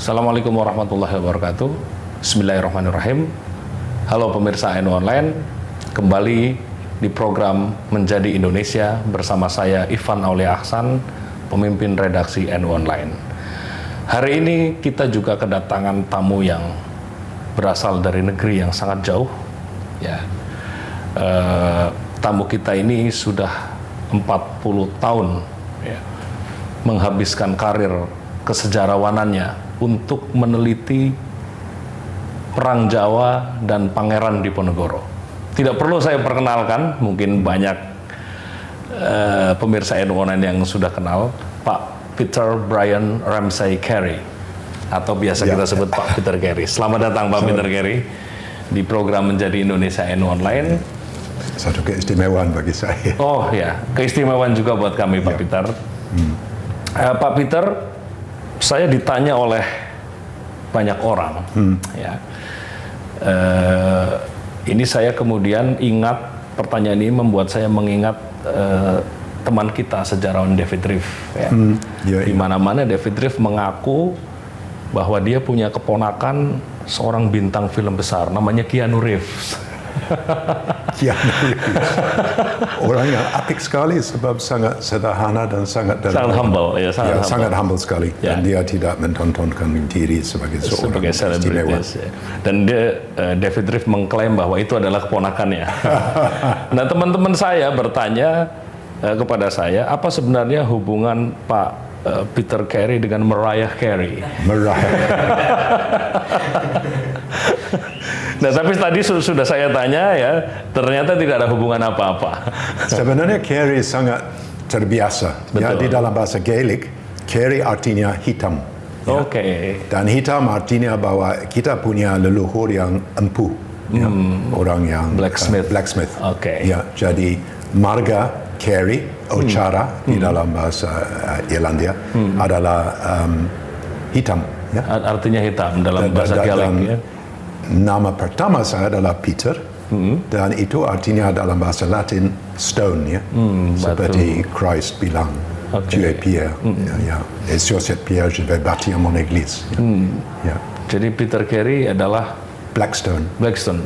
Assalamualaikum warahmatullahi wabarakatuh. Bismillahirrahmanirrahim. Halo pemirsa NU Online, kembali di program Menjadi Indonesia bersama saya Ivan Aulia Ahsan, pemimpin redaksi NU Online. Hari ini kita juga kedatangan tamu yang berasal dari negeri yang sangat jauh. Ya, tamu kita ini sudah 40 tahun ya, menghabiskan karir kesejarawanannya untuk meneliti Perang Jawa dan Pangeran Diponegoro. Tidak perlu saya perkenalkan, mungkin banyak pemirsa NU Online yang sudah kenal, Pak Peter Brian Ramsay Carey, atau biasa kita sebut Pak Peter Carey. Selamat datang Pak Peter Carey di program Menjadi Indonesia NU Online. Satu keistimewaan bagi saya. Oh ya, keistimewaan juga buat kami Pak Peter. Pak Peter, saya ditanya oleh banyak orang, ya. Ini saya kemudian ingat, pertanyaan ini membuat saya mengingat teman kita sejarawan David Riff, ya. Di mana-mana David Riff mengaku bahwa dia punya keponakan seorang bintang film besar, namanya Keanu Reeves. Keanu Reeves. Orang yang apik sekali sebab sangat sederhana dan sangat humble, ya, sangat humble sekali. Ya. Dan dia tidak mentontonkan diri sebagai seorang selebritis. Ya. Dan dia, David Riff mengklaim bahwa itu adalah keponakannya. Nah, teman-teman saya bertanya kepada saya, apa sebenarnya hubungan Pak Peter Carey dengan Mariah Carey? Nah, tapi tadi sudah saya tanya ya, ternyata tidak ada hubungan apa-apa. Sebenarnya Carey sangat terbiasa. Ya, di dalam bahasa Gaelic, Carey artinya hitam. Ya. Oke. Dan hitam artinya bahwa kita punya leluhur yang empu. Ya. Orang yang blacksmith. Oke. Ya, jadi marga Carey, O'Chara di dalam bahasa Irlandia adalah hitam. Ya. Artinya hitam dalam bahasa Gaelic. Ya. Nama pertama saya adalah Peter, dan itu artinya dalam bahasa Latin stone, ya, seperti Christ bilang, Tu es Pierre, et sur cette pierre je vais bâtir mon église. Ya. Jadi Peter Carey adalah Blackstone,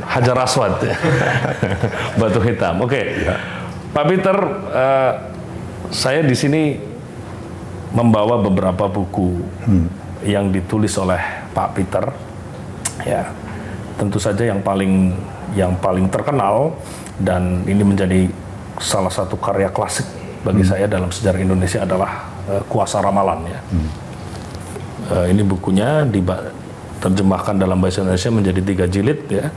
Hajar Aswad, batu hitam. Oke. Ya. Pak Peter, saya di sini membawa beberapa buku yang ditulis oleh Pak Peter, ya. Tentu saja yang paling terkenal dan ini menjadi salah satu karya klasik bagi saya dalam sejarah Indonesia adalah Kuasa Ramalan, ya. Ini bukunya diterjemahkan dalam bahasa Indonesia menjadi 3 jilid, ya.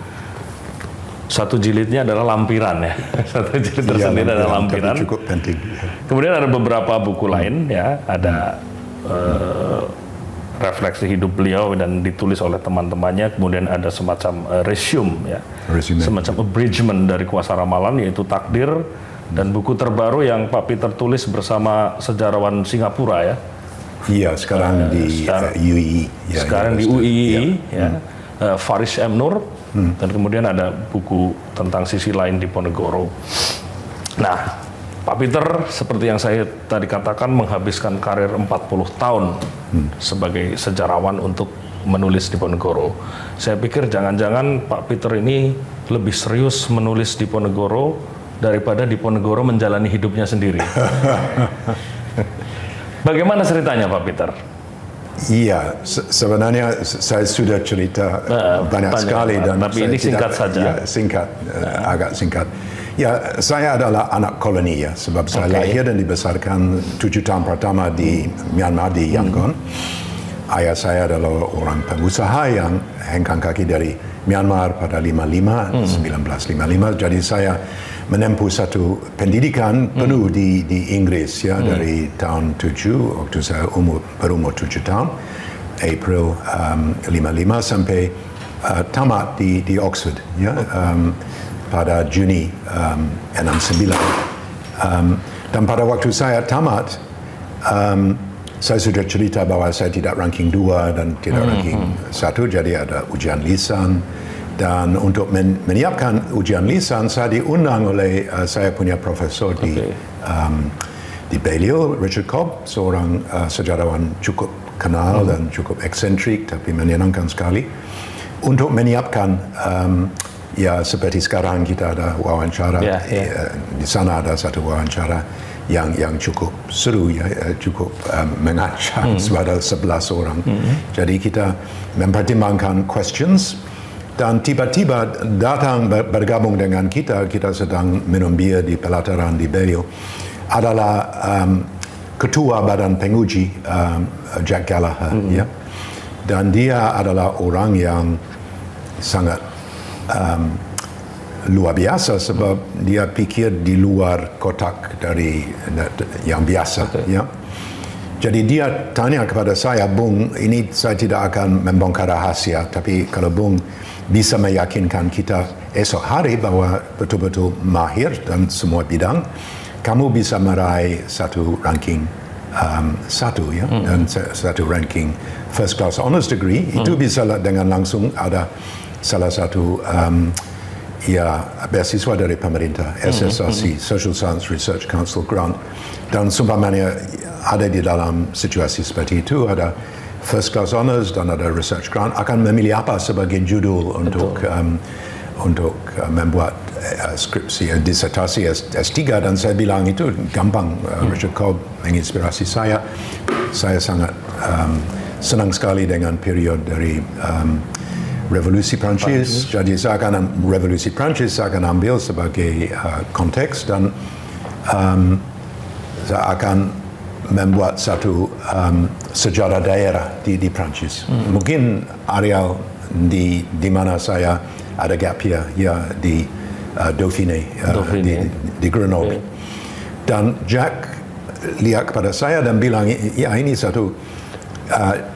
Satu jilidnya adalah lampiran, ya. Satu jilid tersendiri adalah lampiran. Cukup penting. Kemudian ada beberapa buku lain, ya. Ada refleksi hidup beliau dan ditulis oleh teman-temannya. Kemudian ada semacam resume, ya. Semacam abridgment dari Kuasa Ramalan, yaitu Takdir, dan buku terbaru yang Pak Peter tulis bersama sejarawan Singapura, ya. Iya, sekarang di UII. Ya, sekarang di UII, ya. Faris M. Nur, dan kemudian ada buku tentang sisi lain Diponegoro. Nah, Pak Peter, seperti yang saya tadi katakan, menghabiskan karir 40 tahun sebagai sejarawan untuk menulis Diponegoro. Saya pikir jangan-jangan Pak Peter ini lebih serius menulis Diponegoro daripada Diponegoro menjalani hidupnya sendiri. Bagaimana ceritanya Pak Peter? Iya, sebenarnya saya sudah cerita banyak sekali, dan tapi ini singkat saja. Ya, agak singkat. Ya, saya adalah anak koloni, ya, sebab saya lahir dan dibesarkan 7 tahun pertama di Myanmar, di Yangon. Ayah saya adalah orang pengusaha yang hengkang kaki dari Myanmar pada 1955. Jadi saya menempuh satu pendidikan penuh di Inggris, ya, dari tahun 7, waktu saya berumur 7 tahun, April 55 sampai tamat di Oxford, ya. Pada Juni 69. Dan pada waktu saya tamat, saya sudah cerita bahwa saya tidak ranking 2 dan tidak ranking 1, jadi ada ujian lisan. Dan untuk menyiapkan ujian lisan, saya diundang oleh saya punya profesor di Balliol, Richard Cobb, seorang sejarawan cukup kenal dan cukup eksentrik tapi menyenangkan sekali, untuk menyiapkan ya seperti sekarang kita ada wawancara, di sana ada satu wawancara yang cukup seru, ya, cukup mengacak pada 11 orang. Jadi kita mempertimbangkan questions, dan tiba-tiba datang bergabung dengan kita sedang minum bir di pelataran di Balliol, adalah ketua badan penguji Jack Gallagher, ya. Dan dia adalah orang yang sangat luar biasa sebab dia pikir di luar kotak dari yang biasa, ya. Jadi dia tanya kepada saya, Bung, ini saya tidak akan membongkar rahasia, tapi kalau Bung bisa meyakinkan kita esok hari bahwa betul-betul mahir dan semua bidang, kamu bisa meraih satu ranking satu, ya, dan satu ranking first class honors degree, itu bisa dengan langsung ada salah satu ya beasiswa dari pemerintah, SSRC, Social Science Research Council grant, dan sumpamanya ada di dalam situasi seperti itu, ada first class honors dan ada research grant, akan memilih apa sebagai judul untuk membuat skripsi, disertasi S3, dan saya bilang itu gampang. Richard Cobb menginspirasi saya. Saya sangat senang sekali dengan period dari Revolusi Prancis. Jadi saya akan Revolusi Prancis saya akan ambil sebagai konteks, dan saya akan membuat satu sejarah daerah di Prancis. Mungkin areal di mana saya ada gap year, ya, di Dauphiné, di Grenoble. Dan Jack lihat kepada saya dan bilang, ya ini satu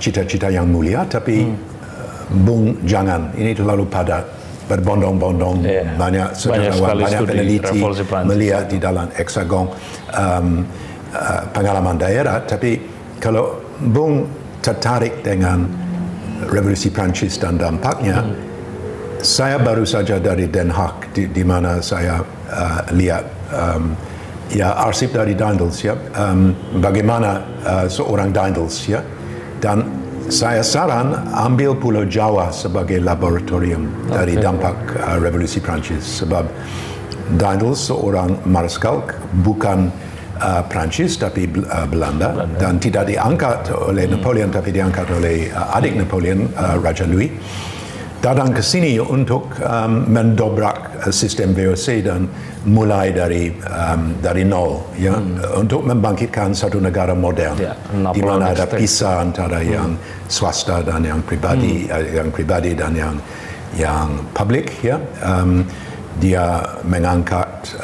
cita-cita yang mulia, tapi Bung jangan, ini terlalu padat, berbondong-bondong, banyak sejarawan, banyak peneliti melihat di dalam heksagon pengalaman daerah, tapi kalau Bung tertarik dengan Revolusi Prancis dan dampaknya, saya baru saja dari Den Haag, di mana saya lihat ya arsip dari Daendels, ya, bagaimana seorang Daendels, ya, dan saya saran ambil Pulau Jawa sebagai laboratorium dari dampak Revolusi Prancis, sebab Daendels seorang marskalk, bukan Prancis tapi Belanda, dan tidak diangkat oleh Napoleon tapi diangkat oleh adik Napoleon, Raja Louis, datang ke sini untuk mendobrak sistem VOC dan mulai dari nol, ya, untuk membangkitkan satu negara modern, di mana ada pisah antara yang swasta dan yang pribadi, dan yang publik, ya. Dia mengangkat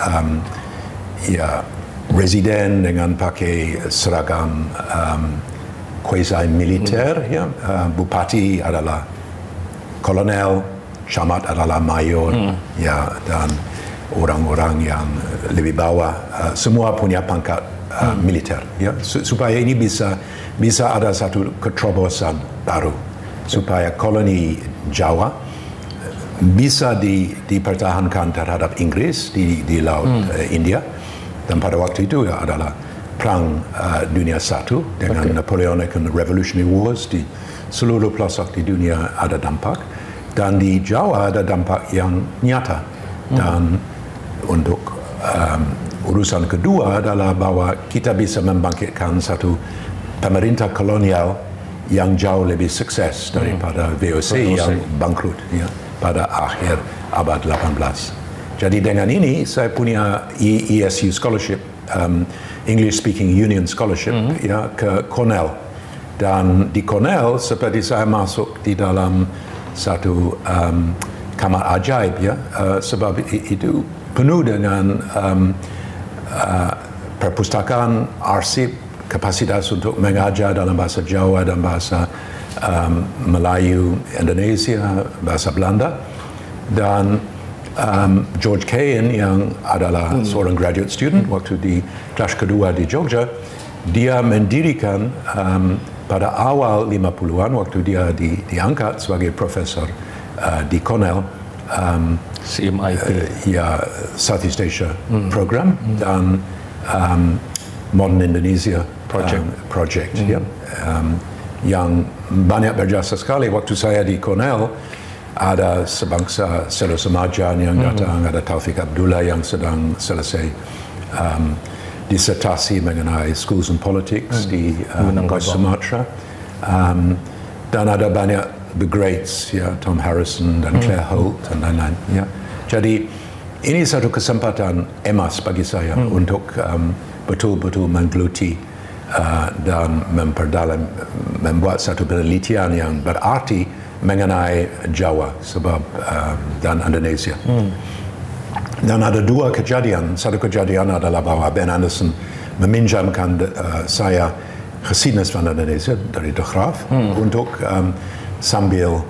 ya residen dengan pakai seragam quasi militer, ya. Bupati adalah kolonel, camat adalah mayor, ya, dan orang-orang yang lebih bawah semua punya pangkat militer, ya, supaya ini bisa ada satu keterobosan baru, supaya koloni Jawa bisa dipertahankan terhadap Inggris di laut India. Dan pada waktu itu adalah Perang Dunia I dengan Napoleonic and Revolutionary Wars. Di seluruh pelosok di dunia ada dampak, dan di Jawa ada dampak yang nyata. Dan untuk urusan kedua adalah bahwa kita bisa membangkitkan satu pemerintah kolonial yang jauh lebih sukses daripada VOC yang bangkrut, ya, pada akhir abad 18. Jadi dengan ini saya punya ESU scholarship, English Speaking Union scholarship, ya, ke Cornell. Dan di Cornell seperti saya masuk di dalam satu kamar ajaib, ya, sebab itu penuh dengan perpustakaan, arsip, kapasitas untuk mengajar dalam bahasa Jawa dan bahasa Melayu, Indonesia, bahasa Belanda. Dan George Cain yang adalah seorang graduate student waktu di kelas kedua di Jogja, dia mendirikan pada awal 50-an waktu dia diangkat sebagai profesor di Cornell, CMIP, ya, Southeast Asia program, dan Modern Indonesia Project ya. Yang banyak berjasa sekali. Waktu saya di Cornell, ada sebangsa Serosemajan yang datang, ada Taufik Abdullah yang sedang selesai disertasi mengenai Schools and Politics di West Sumatra, dan ada banyak the greats ya, Tom Harrison dan Claire Holt dan lain-lain ya. Jadi ini satu kesempatan emas bagi saya untuk betul-betul menggeluti dan memperdalam, membuat satu penelitian yang berarti mengenai Jawa sebab dan Indonesia. Dan ada dua kejadian. Satu kejadian adalah bahwa Ben Anderson meminjamkan saya geschiedenis van Indonesia dari De Graaf untuk sambil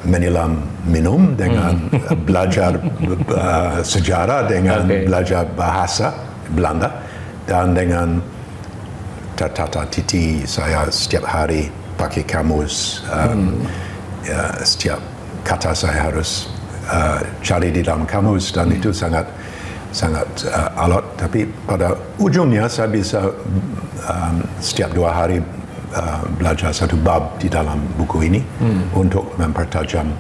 menyelam minum dengan belajar sejarah, dengan belajar bahasa Belanda, dan dengan tata titi saya setiap hari pakai kamus, setiap kata saya harus cari di dalam kamus, dan itu sangat alot. Tapi pada ujungnya saya bisa setiap 2 hari belajar satu bab di dalam buku ini untuk mempertajam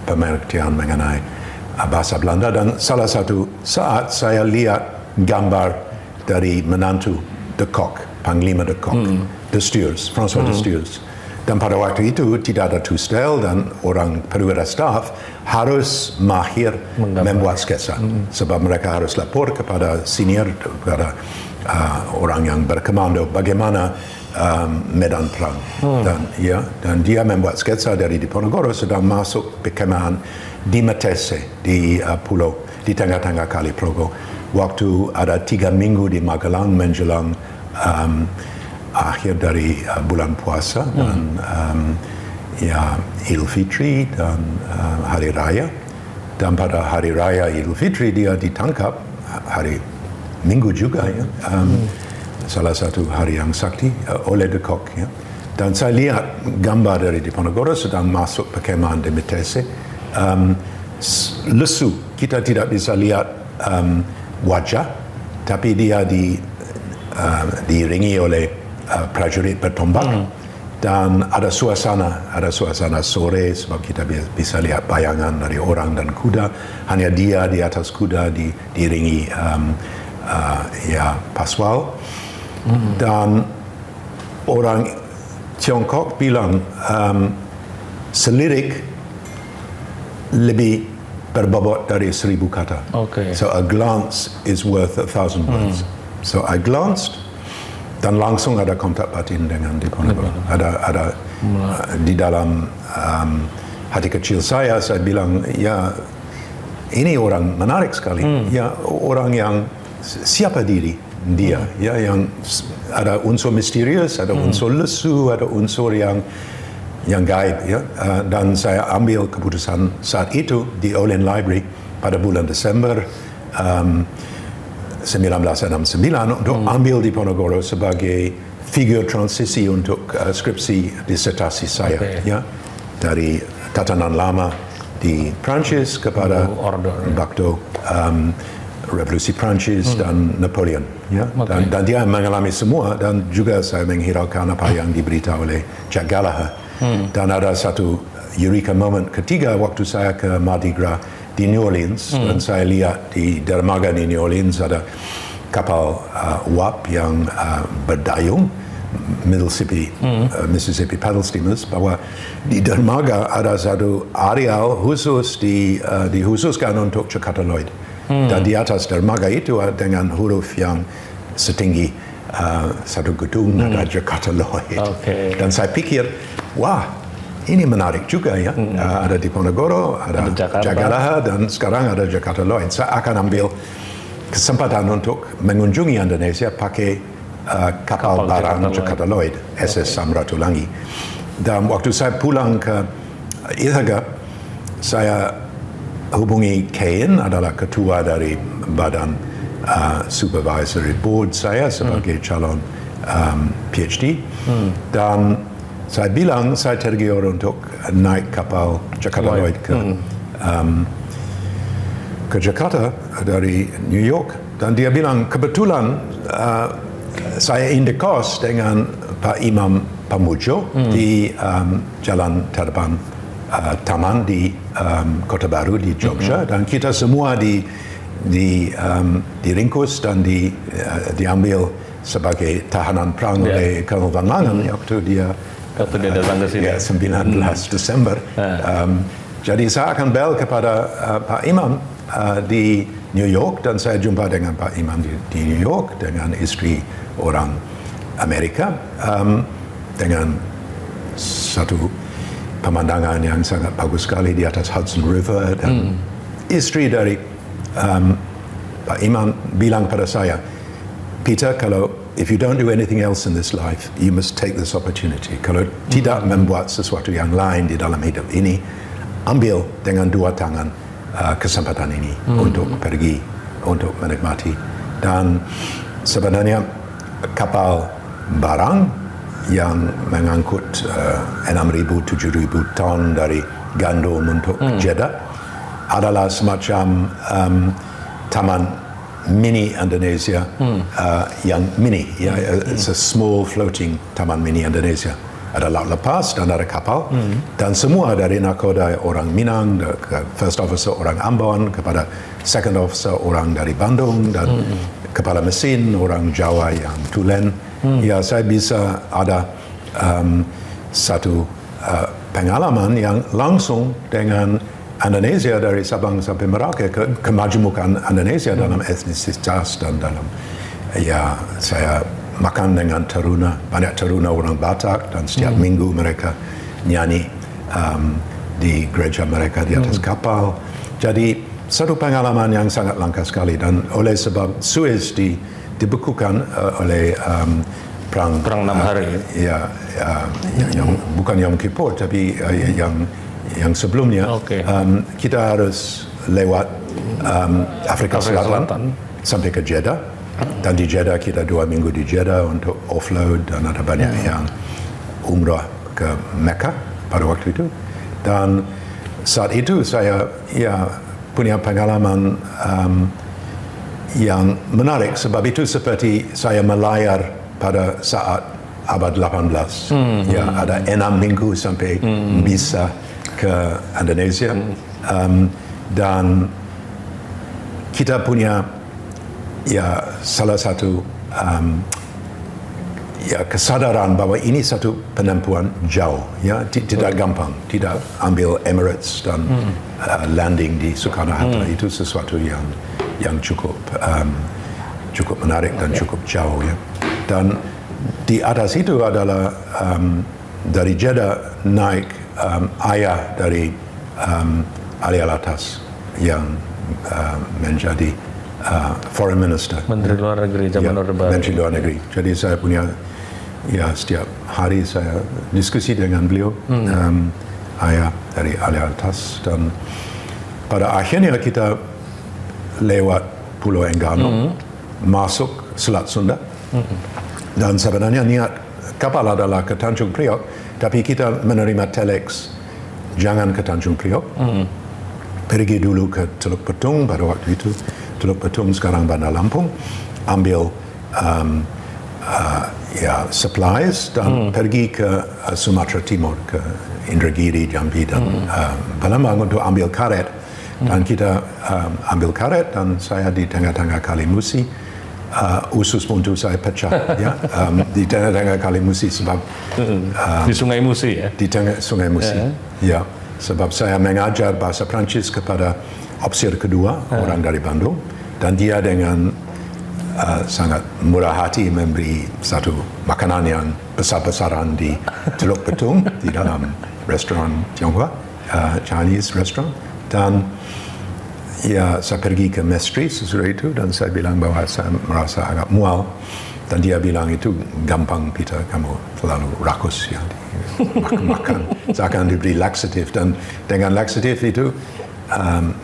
pengertian mengenai bahasa Belanda. Dan salah satu saat saya lihat gambar dari menantu de Kock, Panglima de Kock, de Stuurs, François de Stuurs. Dan pada waktu itu tidak ada Tustel, dan orang perwira staf harus mahir membuat sketsa, sebab mereka harus lapor kepada senior, kepada orang yang berkomando bagaimana medan perang. Dan dia membuat sketsa dari Diponegoro sedang masuk perkemahan di Matese, di pulau di tengah-tengah Kali Progo, waktu ada 3 minggu di Magelang menjelang akhir dari bulan puasa dan Idul Fitri dan Hari Raya. Dan pada Hari Raya Idul Fitri dia ditangkap, hari Minggu juga ya, salah satu hari yang sakti oleh de Kock ya. Dan saya lihat gambar dari Diponegoro sedang masuk perkemahan di Matese, lesu, kita tidak bisa lihat wajah, tapi dia diiringi oleh prajurit bertombak, dan ada suasana sore sebab kita bisa lihat bayangan dari orang dan kuda, hanya dia di atas kuda diiringi paswal. Dan orang Tiongkok bilang selirik lebih berbobot dari 1000 kata. So a glance is worth 1,000 words. So I glanced, dan langsung ada kontak batin dengan Diponegoro. Ada di dalam hati kecil saya bilang, ya ini orang menarik sekali, ya orang yang siapa dia, ya yang ada unsur misterius, ada unsur lesu, ada unsur yang gaib, ya. Dan saya ambil keputusan saat itu di Olin Library pada bulan Desember 1969 untuk ambil Diponegoro sebagai figur transisi untuk skripsi disertasi saya, ya, dari tatanan lama di Prancis kepada waktu revolusi Prancis dan Napoleon, ya. Dan dia mengalami semua, dan juga saya menghiraukan apa yang diberitahu oleh Jack Gallagher. Dan ada satu eureka moment ketiga waktu saya ke Mardi Gras di New Orleans, dan saya lihat di dermaga di New Orleans ada kapal uap yang berdayung, Mississippi paddle steamers, bahwa di dermaga ada satu areal khusus dikhususkan untuk Jakarta Lloyd. Dan di atas dermaga itu dengan huruf yang setinggi satu gedung ada Jakarta Lloyd. Dan saya pikir, wah, ini menarik juga ya. Ada Diponegoro, ada Jakarta, dan sekarang ada Jakarta Lloyd. Saya akan ambil kesempatan untuk mengunjungi Indonesia pakai kapal barang Jakarta Lloyd, SS Samratulangi. Dan waktu saya pulang ke Ithaca, saya hubungi Kane, adalah ketua dari badan supervisory board saya sebagai calon PhD, dan saya bilang saya tergiur untuk naik kapal Jakarta Lloyd ke Jakarta dari New York. dan dia bilang kebetulan saya indekos dengan Pak Imam Pamujo di Jalan Terbang Taman di Kota Baru di Jogja, dan kita semua diringkus dan diambil sebagai tahanan perang oleh Colonel Van Langen waktu dia datang ke sini. 19 Desember. Jadi saya akan bel kepada Pak Imam di New York, dan saya jumpa dengan Pak Imam di New York dengan istri orang Amerika, dengan satu pemandangan yang sangat bagus sekali di atas Hudson River, dan istri dari Pak Imam bilang pada saya, Peter, if you don't do anything else in this life, you must take this opportunity. Kalau tidak membuat sesuatu yang lain di dalam hidup ini, ambil dengan dua tangan kesempatan ini untuk pergi, untuk menikmati. Dan sebenarnya kapal barang yang mengangkut 6,000-7,000 ton dari gandum untuk Jeddah adalah semacam taman mini Indonesia yang mini, it's a small floating taman mini Indonesia. Ada laut lepas dan ada kapal, dan semua dari nakoda orang Minang, first officer orang Ambon, kepada second officer orang dari Bandung, dan kepala mesin orang Jawa yang tulen. Ya, saya bisa ada satu pengalaman yang langsung dengan Indonesia dari Sabang sampai Merauke, kemajemukan Indonesia dalam etnisitas dan dalam, ya, saya makan dengan banyak teruna orang Batak, dan setiap minggu mereka nyanyi di gereja mereka di atas kapal. Jadi satu pengalaman yang sangat langka sekali, dan oleh sebab Suez dibekukan oleh perang 6 hari. Yang bukan Yom Kippur, tapi yang sebelumnya. Kita harus lewat Afrika Selatan sampai ke Jeddah, dan di Jeddah kita 2 minggu di Jeddah untuk offload, dan ada banyak yang umrah ke Mekah pada waktu itu. Dan saat itu saya punya pengalaman yang menarik, sebab itu seperti saya melayar pada saat abad 18. Ada 6 minggu sampai bisa ke Indonesia, dan kita punya salah satu kesadaran bahwa ini satu penempuan jauh, tidak gampang, tidak ambil Emirates dan landing di Soekarno-Hatta. Itu sesuatu yang cukup menarik dan cukup jauh, dan di atas itu adalah dari Jeddah naik ayah dari Ali Alatas yang menjadi foreign minister, Menteri Luar Negeri zaman Orde Baru. Menteri Luar Negeri. Jadi saya punya, setiap hari saya diskusi dengan beliau, ayah dari Ali Alatas, dan pada akhirnya kita lewat Pulau Enggano, masuk Selat Sunda, dan sebenarnya niat kapal adalah ke Tanjung Priok, tapi kita menerima telex jangan ke Tanjung Priok, pergi dulu ke Teluk Betung pada waktu itu. Teluk Betung sekarang Bandar Lampung, ambil supplies, dan pergi ke Sumatera Timur, ke Indragiri, Jambi, dan Palembang untuk ambil karet. Dan kita ambil karet, dan saya di tengah-tengah Kali Musi, usus buntu saya pecah, di tengah-tengah Kali Musi, sebab di Sungai Musi, di tengah Sungai Musi, sebab saya mengajar bahasa Prancis kepada opsir kedua, orang dari Bandung, dan dia dengan sangat murah hati memberi satu makanan yang besar-besaran di Teluk Betung, di dalam restoran Tionghoa, Chinese restaurant. Dan saya pergi ke Mestri sesudah itu, dan saya bilang bahwa saya merasa agak mual, dan dia bilang itu gampang, Peter, kamu terlalu rakus, makan seakan diberi laxatif, dan dengan laxatif itu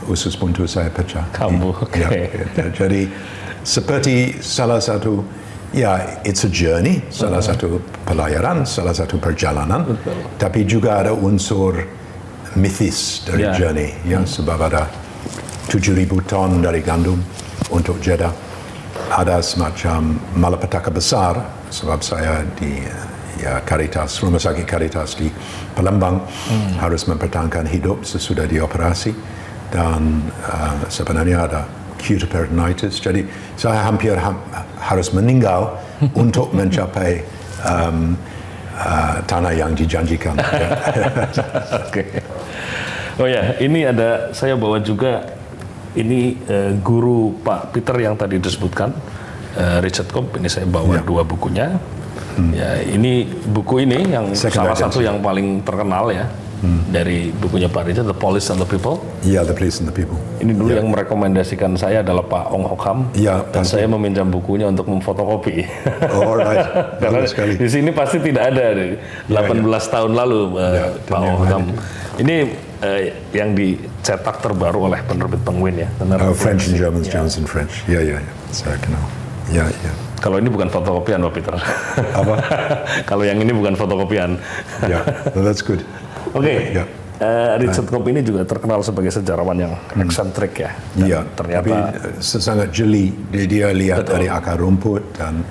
usus buntu saya pecah. Jadi seperti salah satu, it's a journey, salah satu pelayaran, salah satu perjalanan, tapi juga ada unsur mythis dari journey, sebab ada 7,000 ton dari gandum untuk Jeddah, ada semacam malapetaka besar sebab saya di Caritas, Rumah Sakit Caritas di Palembang harus mempertahankan hidup sesudah dioperasi, dan sebenarnya ada acute peritonitis, jadi saya hampir harus meninggal untuk mencapai tanah yang dijanjikan. Oke. Oh ya, ini saya bawa juga ini guru Pak Peter yang tadi disebutkan, Richard Cobb. Ini saya bawa dua bukunya. Ya, ini buku ini yang salah satu yang paling terkenal ya dari bukunya Pak Richard, The Police and the People. Ya, The Police and the People. Ini dulu yang merekomendasikan saya adalah Pak Ong Hok Ham. Ya, dan saya meminjam bukunya untuk memfotokopi. Oh, alright. Karena di sini pasti tidak ada 18 tahun lalu Pak Ong Hok Ham. Ini yang dicetak terbaru oleh penerbit Penguin ya. French and German, German and French. Ya, saya kenal. Ya. Kalau ini bukan fotokopian, Pak Peter. Apa? Kalau yang ini bukan fotokopian. Ya, that's good. Oke. Richard Cobb ini juga terkenal sebagai sejarawan yang eksentrik ya. Iya. Ternyata tapi sangat jeli. Dia lihat dari akar rumput dan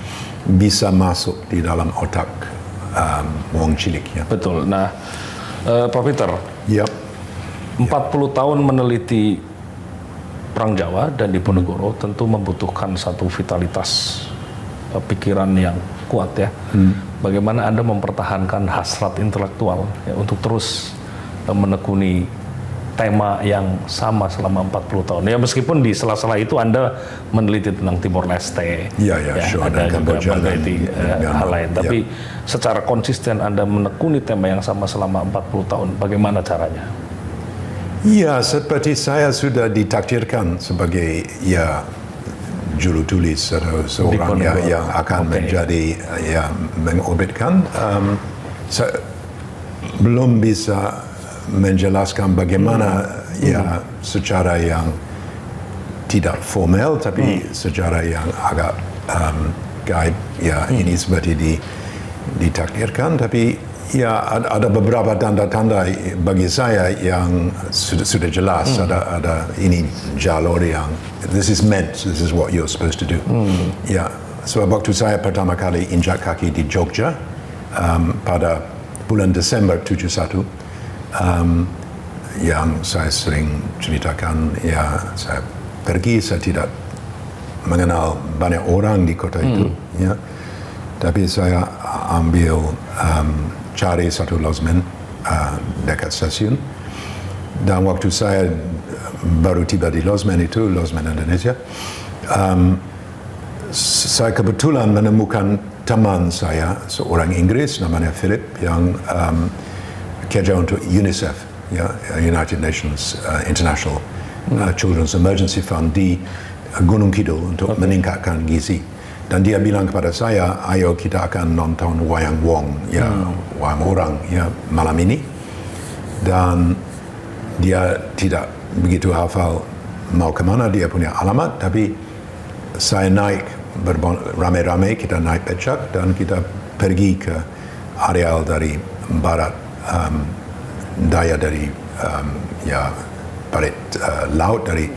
bisa masuk di dalam otak wong cilik ya. Betul. Nah, Pak Peter. Iya. 40 tahun meneliti Perang Jawa dan Diponegoro tentu membutuhkan satu vitalitas pikiran yang kuat ya. Bagaimana Anda mempertahankan hasrat intelektual ya, untuk terus menekuni tema yang sama selama 40 tahun. Ya meskipun di sela-sela itu Anda meneliti tentang Timor Leste, ada juga meneliti hal lain. Tapi secara konsisten Anda menekuni tema yang sama selama 40 tahun. Bagaimana caranya? Ya, seperti saya sudah ditakdirkan sebagai juru tulis atau seorang yang akan menjadi mengorbitkan. Saya belum bisa menjelaskan bagaimana secara yang tidak formal tapi secara yang agak gaib ini seperti ditakdirkan, tapi ada beberapa tanda-tanda bagi saya yang sudah jelas. Ada ini jalur yang this is meant, this is what you're supposed to do. Sebab waktu saya pertama kali injak kaki di Jogja pada bulan Desember 71, yang saya sering ceritakan, saya pergi, saya tidak mengenal banyak orang di kota itu, tapi saya ambil cari satu losmen dekat stasiun, dan waktu saya baru tiba di losmen itu, losmen Indonesia, saya kebetulan menemukan teman saya, seorang Inggris namanya Philip, yang kerja untuk UNICEF, United Nations International Children's Emergency Fund di Gunung Kidul untuk meningkatkan gizi. Dan dia bilang kepada saya, ayo kita akan nonton wayang wong, wayang orang malam ini. Dan dia tidak begitu hafal mau kemana, dia punya alamat, tapi saya naik ramai-ramai, kita naik becak dan kita pergi ke areal dari barat, daya dari barat laut dari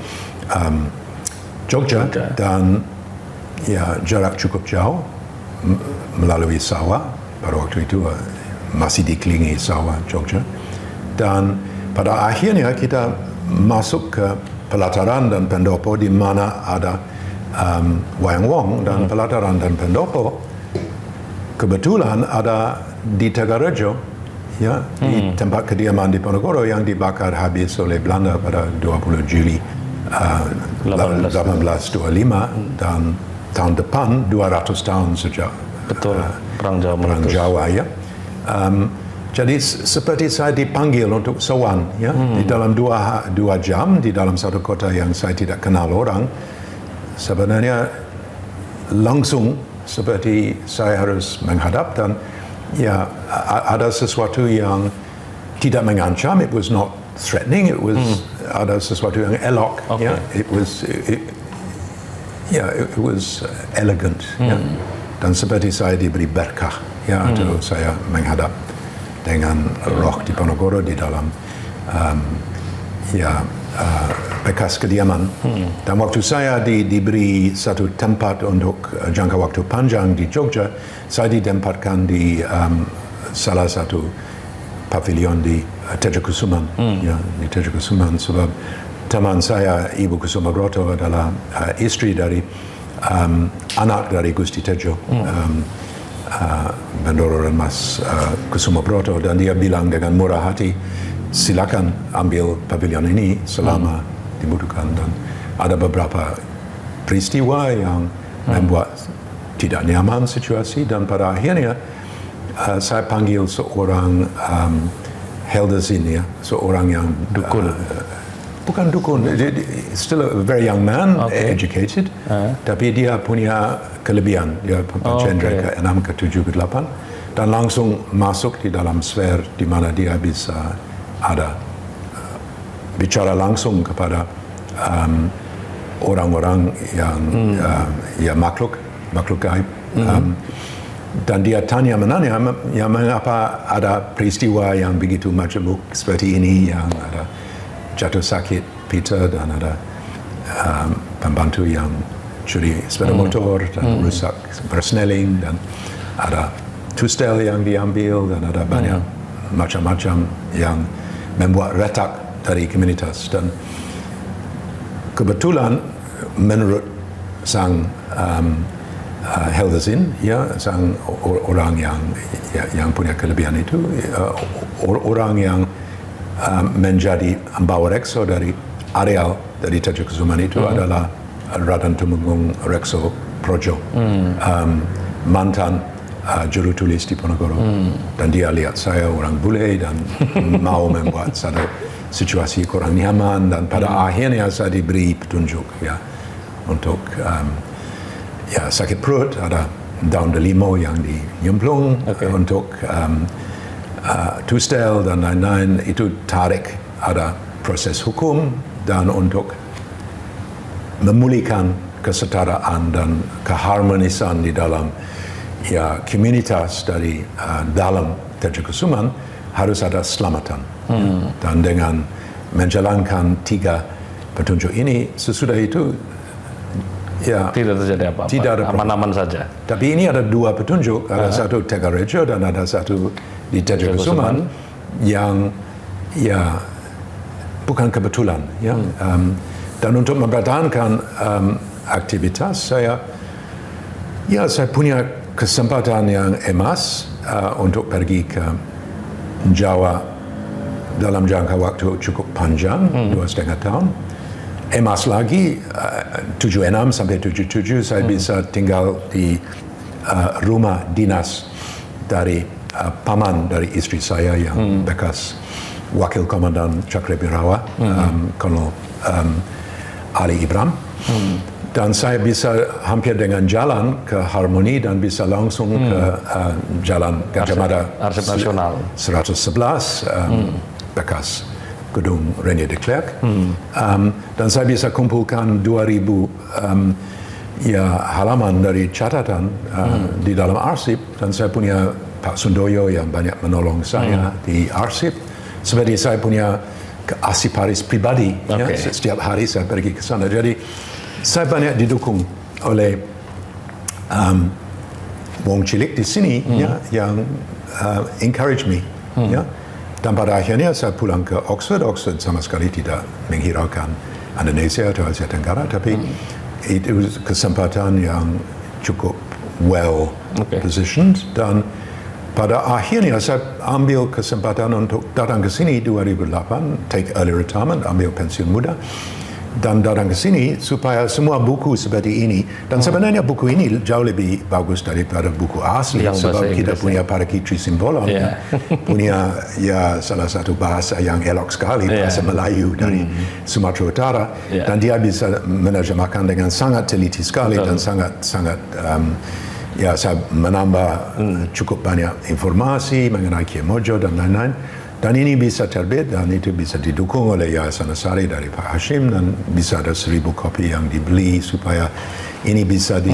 Jogja, dan jarak cukup jauh melalui sawah. Pada waktu itu masih dikelilingi sawah Jogja, dan pada akhirnya kita masuk ke pelataran dan pendopo di mana ada wayang wong, dan pelataran dan pendopo kebetulan ada di Tegarejo, di tempat kediaman Diponegoro yang dibakar habis oleh Belanda pada 20 Juli 1825, dan tahun depan 200 tahun sejak Perang Jawa jadi seperti saya dipanggil untuk sowan di dalam dua jam di dalam satu kota yang saya tidak kenal orang. Sebenarnya langsung seperti saya harus menghadap, dan ada sesuatu yang tidak mengancam. It was not threatening. It was ada sesuatu yang elok. It was elegant. Dan seperti saya diberi berkah atau saya menghadap dengan roh Diponegoro di dalam bekas kediaman. Dan waktu saya diberi satu tempat untuk jangka waktu panjang di Jogja, saya ditempatkan di salah satu pavilion di Tejokusuman, di Tejokusuman, sebab teman saya, Ibu Kusuma Broto, adalah istri dari anak dari Gusti Tejo, Bendoro Mas Kusuma Broto, dan dia bilang dengan murah hati, silakan ambil pavilion ini selama dibutuhkan. Dan ada beberapa peristiwa yang membuat tidak nyaman situasi, dan pada akhirnya saya panggil seorang Helderzin, seorang yang dukun. Bukan dukun, still a very young man, educated, tapi dia punya kelebihan, dia cendera ke 6, ke 7, ke 8, dan langsung masuk di dalam sfer di mana dia bisa ada bicara langsung kepada orang-orang yang makhluk gaib, dan dia menanya mengapa ada peristiwa yang begitu majemuk seperti ini, yang ada jatuh sakit Peter, dan ada pembantu yang curi sepeda motor dan rusak bersneling, dan ada tustel yang diambil, dan ada banyak macam-macam yang membuat retak dari komunitas. Dan kebetulan menurut sang Helderzin, sang orang yang punya kelebihan itu, orang yang menjadi pembawa Rekso dari areal dari Tejokusuman itu adalah Raden Tumenggung Rekso Projo, mantan juru tulis di Ponorogo, dan dia lihat saya orang bule dan mau membuat satu situasi kurang nyaman, dan pada akhirnya saya diberi petunjuk untuk sakit perut, ada daun delimo yang dinyemplung, untuk tustel dan lain-lain, itu tarik, ada proses hukum, dan untuk memulihkan kesetaraan dan keharmonisan di dalam komunitas dari dalam Tejokusuman, harus ada selamatan. Dan dengan menjalankan 3 petunjuk ini, sesudah itu tidak terjadi apa-apa, tidak ada aman-aman saja. Tapi ini ada 2 petunjuk, ada satu Tegarejo dan ada satu di Tejokusuman yang bukan kebetulan. Dan untuk mempertahankan aktivitas saya punya kesempatan yang emas untuk pergi ke Jawa dalam jangka waktu cukup panjang, 2,5 tahun. Emas lagi, 76 sampai 77 saya bisa tinggal di rumah dinas dari paman dari istri saya yang bekas wakil komandan Cakrabirawa, Kolonel Ali Ibram. Dan saya bisa hampir dengan jalan ke Harmoni dan bisa langsung ke jalan Gajah Mada Arsip Nasional 111, bekas gedung Renier de Klerk. Dan saya bisa kumpulkan 2,000 halaman dari catatan di dalam arsip, dan saya punya Pak Sundoyo yang banyak menolong saya di arsip. Seperti saya punya arsiparis pribadi, setiap hari saya pergi ke sana. Jadi saya banyak didukung oleh wong cilik di sini yang encourage me. Dan pada akhirnya saya pulang ke Oxford. Oxford sama sekali tidak menghiraukan Indonesia atau Asia Tenggara, tapi itu kesempatan yang cukup well positioned. Dan pada akhirnya saya ambil kesempatan untuk datang ke sini 2008, take early retirement, ambil pensiun muda, dan datang ke sini supaya semua buku seperti ini, dan sebenarnya buku ini jauh lebih bagus daripada buku asli, yang sebab kita punya Parakitri Simbolon, punya salah satu bahasa yang elok sekali, bahasa Melayu dari Sumatera Utara, dan dia bisa menerjemahkan dengan sangat teliti sekali dan sangat ya saya menambah cukup banyak informasi mengenai Kiai Mojo dan lain-lain. Dan ini bisa terbit dan itu bisa didukung oleh Yayasan Lestari dari Pak Hashim dan bisa ada 1,000 kopi yang dibeli supaya ini bisa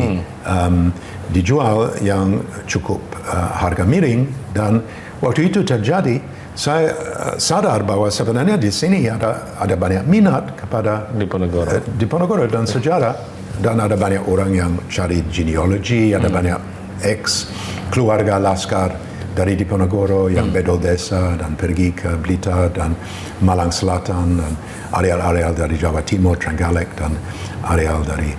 dijual yang cukup harga miring. Dan waktu itu terjadi, saya sadar bahwa sebenarnya di sini ada banyak minat kepada Diponegoro dan sejarah, dan ada banyak orang yang cari genealogi, ada banyak ex keluarga Laskar dari Diponegoro yang bedol desa dan pergi ke Blitar dan Malang Selatan dan areal-areal dari Jawa Timur, Trenggalek, dan areal dari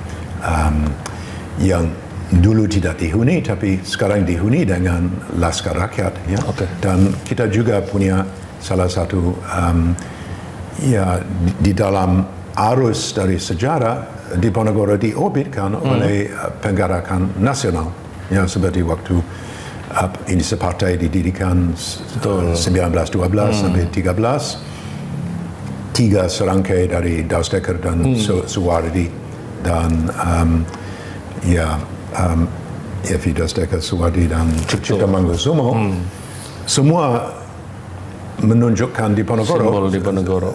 yang dulu tidak dihuni tapi sekarang dihuni dengan Laskar Rakyat, ya. Dan kita juga punya salah satu di dalam arus dari sejarah Diponegoro diorbitkan oleh penggerakan nasional, ya, seperti waktu ini separtai didirikan 1912 sampai 13, 3 serangkai dari Daus Dekker dan Suwardi dan Evi Daus Dekker, Suwardi dan Cipta Mangkusumo, semua menunjukkan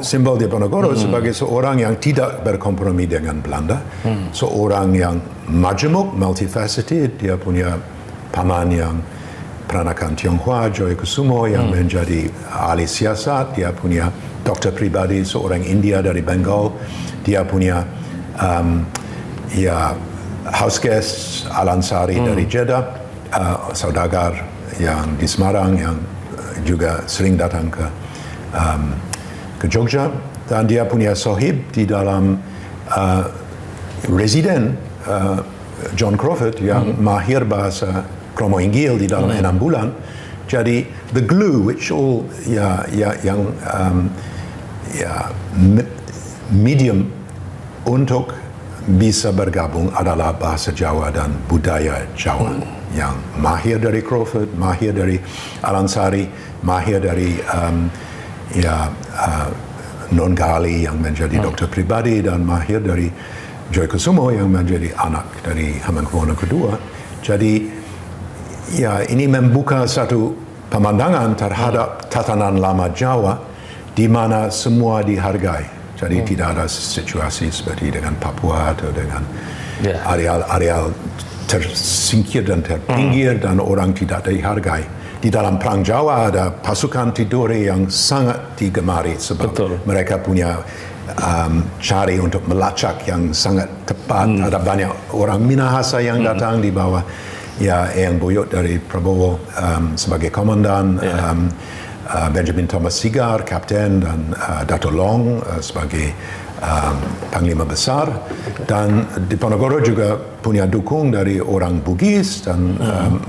simbol Diponegoro sebagai seorang yang tidak berkompromi dengan Belanda, seorang yang majemuk, multifaceted. Dia punya paman yang peranakan Tionghoa, Joy Kusumo, yang menjadi ahli siasat. Dia punya dokter pribadi, seorang India dari Bengal. Dia punya house guest Al-Ansari dari Jeddah, saudagar yang di Semarang yang juga sering datang ke Jogja. Dan dia punya sohib di dalam residen John Crawford yang mahir bahasa Kromo Inggil di dalam 6 bulan. Jadi the glue which all medium untuk bisa bergabung adalah bahasa Jawa dan budaya Jawa. Yang mahir dari Crawford, mahir dari Al-Ansari, mahir dari Non Gali yang menjadi dokter pribadi, dan mahir dari Joy Kusumo yang menjadi anak dari Hamengkubuwono II. Jadi ya, ini membuka satu pemandangan terhadap tatanan lama Jawa di mana semua dihargai. Jadi tidak ada situasi seperti dengan Papua atau dengan areal tersingkir dan terpinggir dan orang tidak dihargai. Di dalam Perang Jawa ada pasukan Tidore yang sangat digemari sebab mereka punya cari untuk melacak yang sangat tepat. Ada banyak orang Minahasa yang datang di bawah Eyang Buyut dari Prabowo sebagai komandan, Benjamin Thomas Sigar kapten, dan Dato Long sebagai panglima besar. Dan Diponegoro juga punya dukung dari orang Bugis dan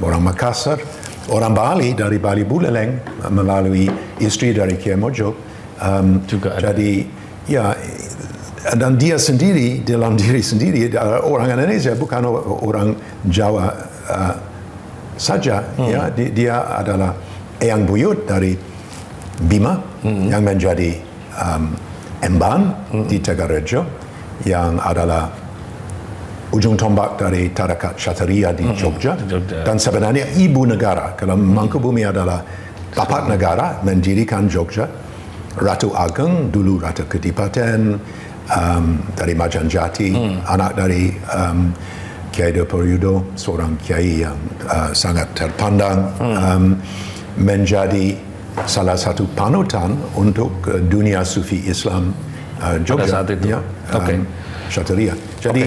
orang Makassar, orang Bali dari Bali Buleleng melalui istri dari Kiai Mojo. Jadi ya, dan dia sendiri dalam diri sendiri orang Indonesia, bukan orang Jawa saja. Ya, dia adalah Eyang Buyut dari Bima yang menjadi emban di Tegarejo, yang adalah ujung tombak dari Tarakat Kshatriya di Jogja. Dan sebenarnya ibu negara. Kalau Mangkubumi adalah bapak negara, mendirikan Jogja. Ratu Ageng, dulu Ratu Kedipaten, dari Majanjati, anak dari Kiai Diopariyudo, seorang kiai yang sangat terpandang, menjadi salah satu panutan untuk dunia sufi Islam Jogja. Pada saat itu. Ya, Kshatriya. Jadi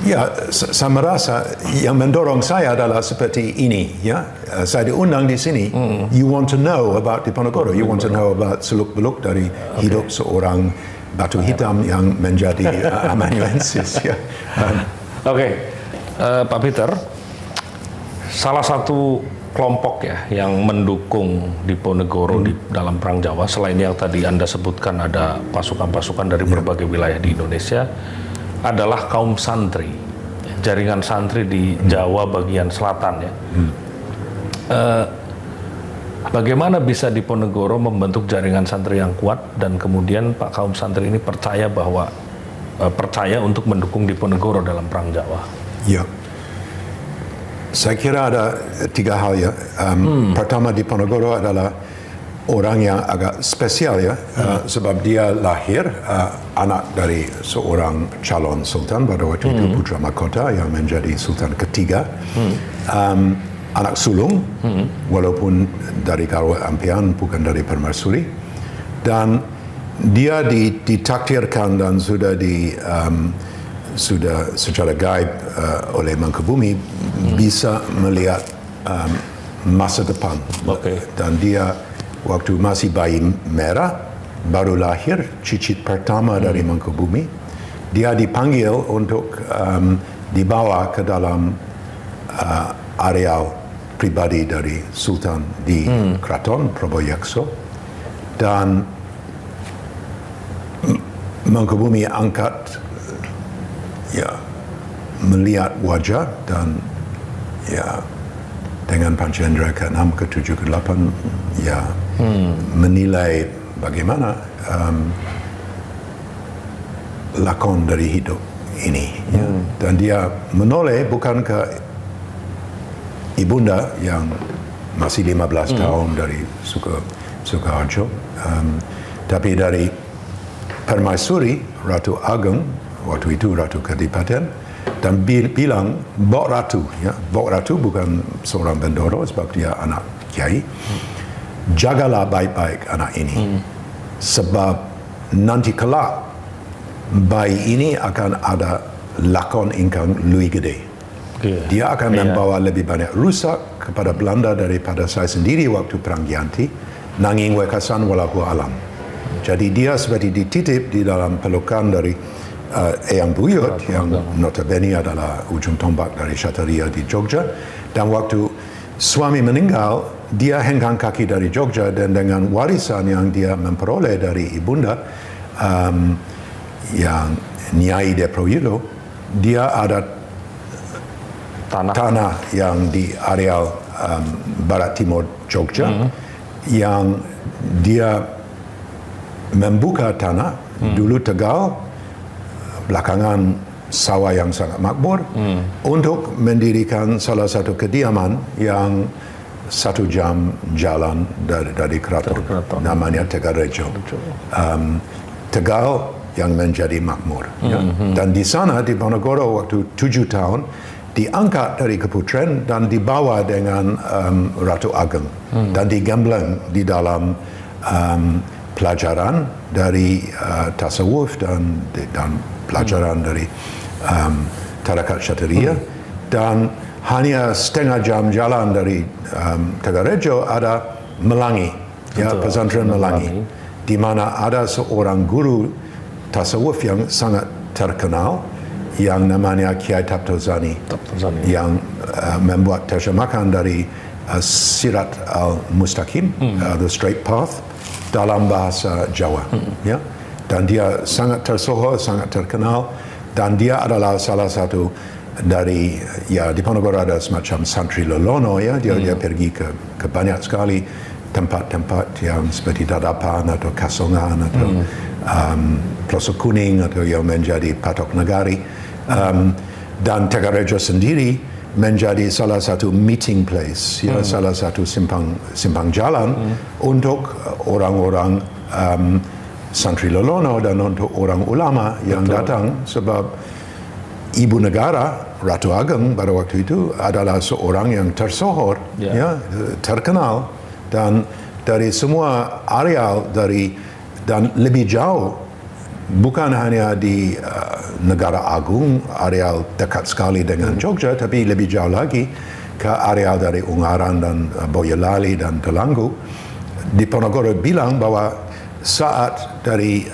ya, saya merasa yang mendorong saya adalah seperti ini. Ya, saya diundang di sini. You want to know about Diponegoro. You want to know about seluk-beluk dari hidup seorang batu hitam yang menjadi amanuensis. Ya. Pak Peter, salah satu kelompok ya yang mendukung Diponegoro di dalam Perang Jawa, selain yang tadi Anda sebutkan ada pasukan-pasukan dari berbagai wilayah di Indonesia, adalah kaum santri, jaringan santri di Jawa bagian selatan ya. Bagaimana bisa Diponegoro membentuk jaringan santri yang kuat dan kemudian Pak kaum santri ini percaya untuk mendukung Diponegoro dalam Perang Jawa? Ya, Saya kira ada 3 hal ya. Pertama, Diponegoro adalah orang yang agak spesial ya, sebab dia lahir anak dari seorang calon sultan pada waktu itu, Putra Mahkota yang menjadi sultan ketiga. Anak sulung, walaupun dari Garwa Ampian, bukan dari Permaisuri. Dan dia ditakdirkan dan sudah secara gaib oleh Mangkubumi bisa melihat masa depan. Dan dia waktu masih bayi merah, baru lahir, cicit pertama dari Mangkubumi, dia dipanggil untuk dibawa ke dalam areal pribadi dari Sultan di Keraton Proboyekso, dan Mangkubumi angkat ya melihat wajah dan ya dengan Pancendra ke-6, ke-7, ke-8 ya menilai bagaimana lakon dari hidup ini ya. Dan dia menoleh bukan ke ibunda yang masih 15 tahun dari Sukoharjo, tapi dari Permaisuri, Ratu Ageng, waktu itu Ratu Kadipaten, dan bilang, Bok Ratu, ya, Bok Ratu bukan seorang Bendoro sebab dia anak kiai, jagalah baik-baik anak ini, sebab nanti kelak bayi ini akan ada lakon ingkang lui gede. Dia akan membawa lebih banyak rusak kepada Belanda daripada saya sendiri waktu Perang Gianti, nanging wekasan walahu alam. Jadi dia seperti dititip di dalam pelukan dari Eyang Buyut yang notabene adalah ujung tombak dari Syataria di Jogja, dan waktu suami meninggal dia hengkang kaki dari Jogja, dan dengan warisan yang dia memperoleh dari ibunda yang Nyai Deproyudo, dia ada tanah yang di areal barat timur Jogja, yang dia membuka tanah dulu Tegal, belakangan sawah yang sangat makmur, untuk mendirikan salah satu kediaman yang 1 jam jalan dari keraton, namanya Tegalrejo. Tegal yang menjadi makmur. Ya. Dan di sana, di Diponegoro, waktu 7 tahun, diangkat dari keputren dan dibawa dengan Ratu Ageng, dan digembleng di dalam pelajaran dari tasawuf dan pelajaran dari tarikat Syataria, dan hanya setengah jam jalan dari Tegalrejo ada Melangi, ya, pesantren Melangi, di mana ada seorang guru tasawuf yang sangat terkenal yang namanya Kiai Taptozani, yang membuat terjemahan dari Sirat Al-Mustaqim, The Straight Path, dalam bahasa Jawa. Ya? Dan dia sangat tersohor, sangat terkenal, dan dia adalah salah satu dari, ya, di Diponegoro ada semacam santri lelono, ya, dia pergi ke banyak sekali tempat-tempat yang seperti Dadapan atau Kasongan atau Pelosok Kuning atau yang menjadi Patok Negari. Dan Tegalrejo sendiri menjadi salah satu meeting place, ya, salah satu simpang jalan untuk orang-orang santri lelono dan untuk orang ulama yang datang, sebab ibu negara Ratu Ageng pada waktu itu adalah seorang yang tersohor, ya, terkenal, dan dari semua areal dan lebih jauh, bukan hanya di Negara Agung, areal dekat sekali dengan Jogja, tapi lebih jauh lagi ke areal dari Ungaran dan Boyolali dan Telanggu. Diponegoro bilang bahwa saat dari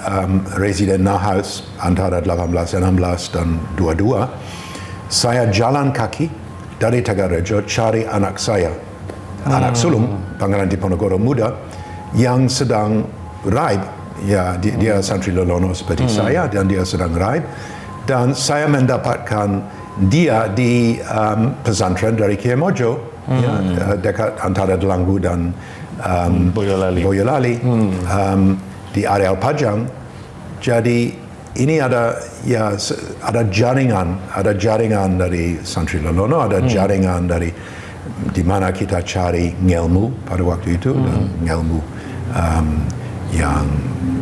Residen Nahas antara 1816 dan 22, saya jalan kaki dari Tegalrejo cari anak saya, anak sulung, Pangeran Diponegoro muda, yang sedang raib. Ya, dia santri lelono seperti saya, dan dia sedang raib, dan saya mendapatkan dia di pesantren dari Kiai Mojo, ya, dekat antara Delanggu dan Boyolali, di areal Pajang. Jadi ini ada jaringan dari Santri Lolono, ada jaringan dari di mana kita cari ngelmu pada waktu itu, dan ngelmu yang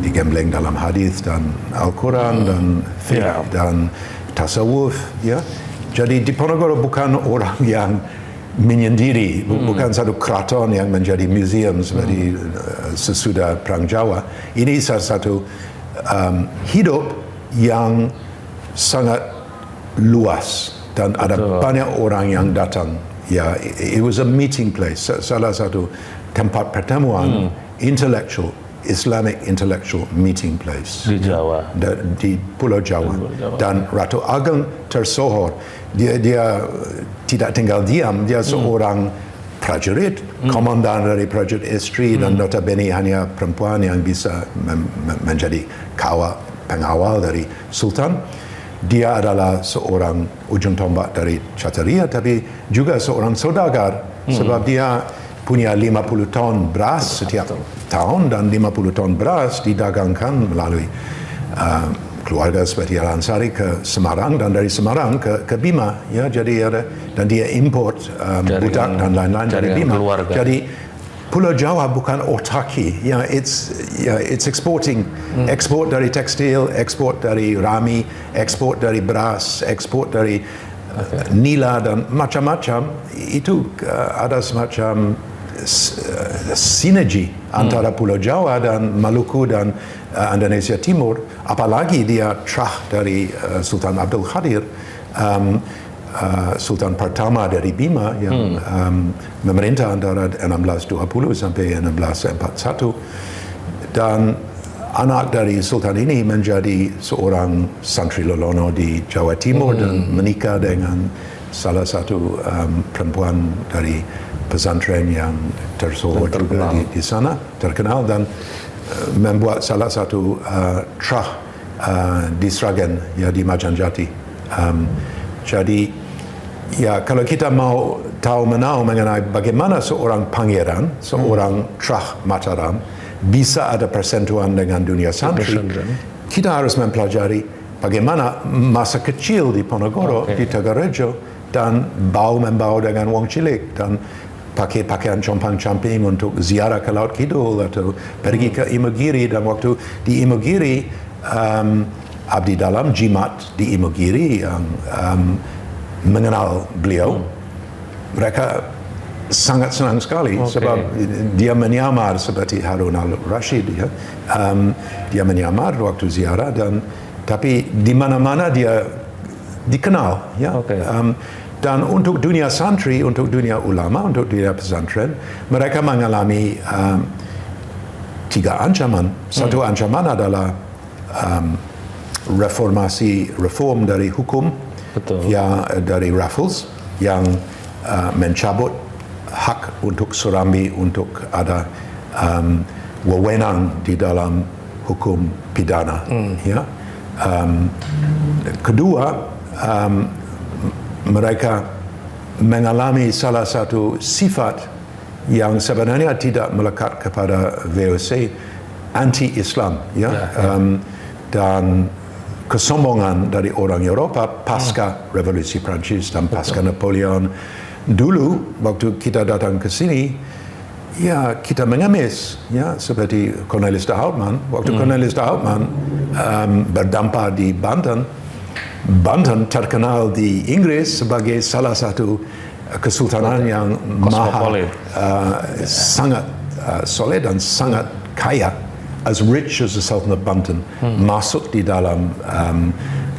digembleng dalam hadis dan Al-Quran dan fiqh dan tasawuf, ya. Jadi Diponegoro bukan orang yang menyendiri, bukan satu keraton yang menjadi museum seperti sesudah Perang Jawa. Ini salah satu hidup yang sangat luas dan ada banyak orang yang datang. Ya, it was a meeting place, salah satu tempat pertemuan intellectual, Islamic intellectual meeting place di Jawa, di Pulau Jawa. Dan Ratu Ageng tersohor, dia tidak tinggal diam, dia seorang prajurit, komandan dari prajurit istri, dan notabene hanya perempuan yang bisa menjadi pengawal dari Sultan. Dia adalah seorang ujung tombak dari Cateria, tapi juga seorang saudagar, sebab dia punya 50 ton beras setiap tahun, dan 50 ton beras didagangkan melalui keluarga seperti Al-Ansari ke Semarang, dan dari Semarang ke Bima, ya. Jadi dan dia import budak dan lain-lain dari Bima. Keluarga. Jadi Pulau Jawa bukan otaki, ya, it's exporting, ekspor dari tekstil, ekspor dari rami, ekspor dari beras, ekspor dari nila dan macam-macam. Itu ada semacam sinergi antara Pulau Jawa dan Maluku dan Indonesia Timur, apalagi dia trah dari Sultan Abdul Qadir, Sultan pertama dari Bima yang memerintah antara 1620 sampai 1641, dan anak dari Sultan ini menjadi seorang Santri Lolono di Jawa Timur dan menikah dengan salah satu perempuan dari pesantren yang tersohor juga di sana, terkenal, dan membuat salah satu trah di Sragen, ya, di Majanjati. Jadi ya, kalau kita mau tahu mengenai bagaimana seorang pangeran, seorang trah Mataram bisa ada persentuhan dengan dunia santri, kita harus mempelajari bagaimana masa kecil di Ponorogo, di Tegarejo, dan bau-membau dengan wong cilik, dan pakai pakaian compang-camping untuk ziarah ke Laut Kidul atau pergi ke Imogiri. Dan waktu di Imogiri, abdi dalam jimat di Imogiri yang mengenal beliau, mereka sangat senang sekali, sebab dia menyamar seperti Harun al-Rashid, ya. Dia menyamar waktu ziarah, dan tapi di mana-mana dia dikenal, ya. Dan untuk dunia santri, untuk dunia ulama, untuk dunia pesantren, mereka mengalami 3 ancaman. Satu ancaman adalah reform dari hukum, ya, dari Raffles yang mencabut hak untuk Surambi untuk ada wewenang di dalam hukum pidana. Ya. Kedua, mereka mengalami salah satu sifat yang sebenarnya tidak melekat kepada VOC, anti-Islam, ya. Dan kesombongan dari orang Eropa pasca revolusi Prancis dan pasca Napoleon. Dulu waktu kita datang ke sini, ya, kita mengemis, ya, seperti Cornelis de Houtman. Waktu Cornelis de Houtman berdampak di Banten, Banten terkenal di Inggris sebagai salah satu kesultanan yang sangat solid dan sangat kaya, as rich as the Sultan of Banten, masuk di dalam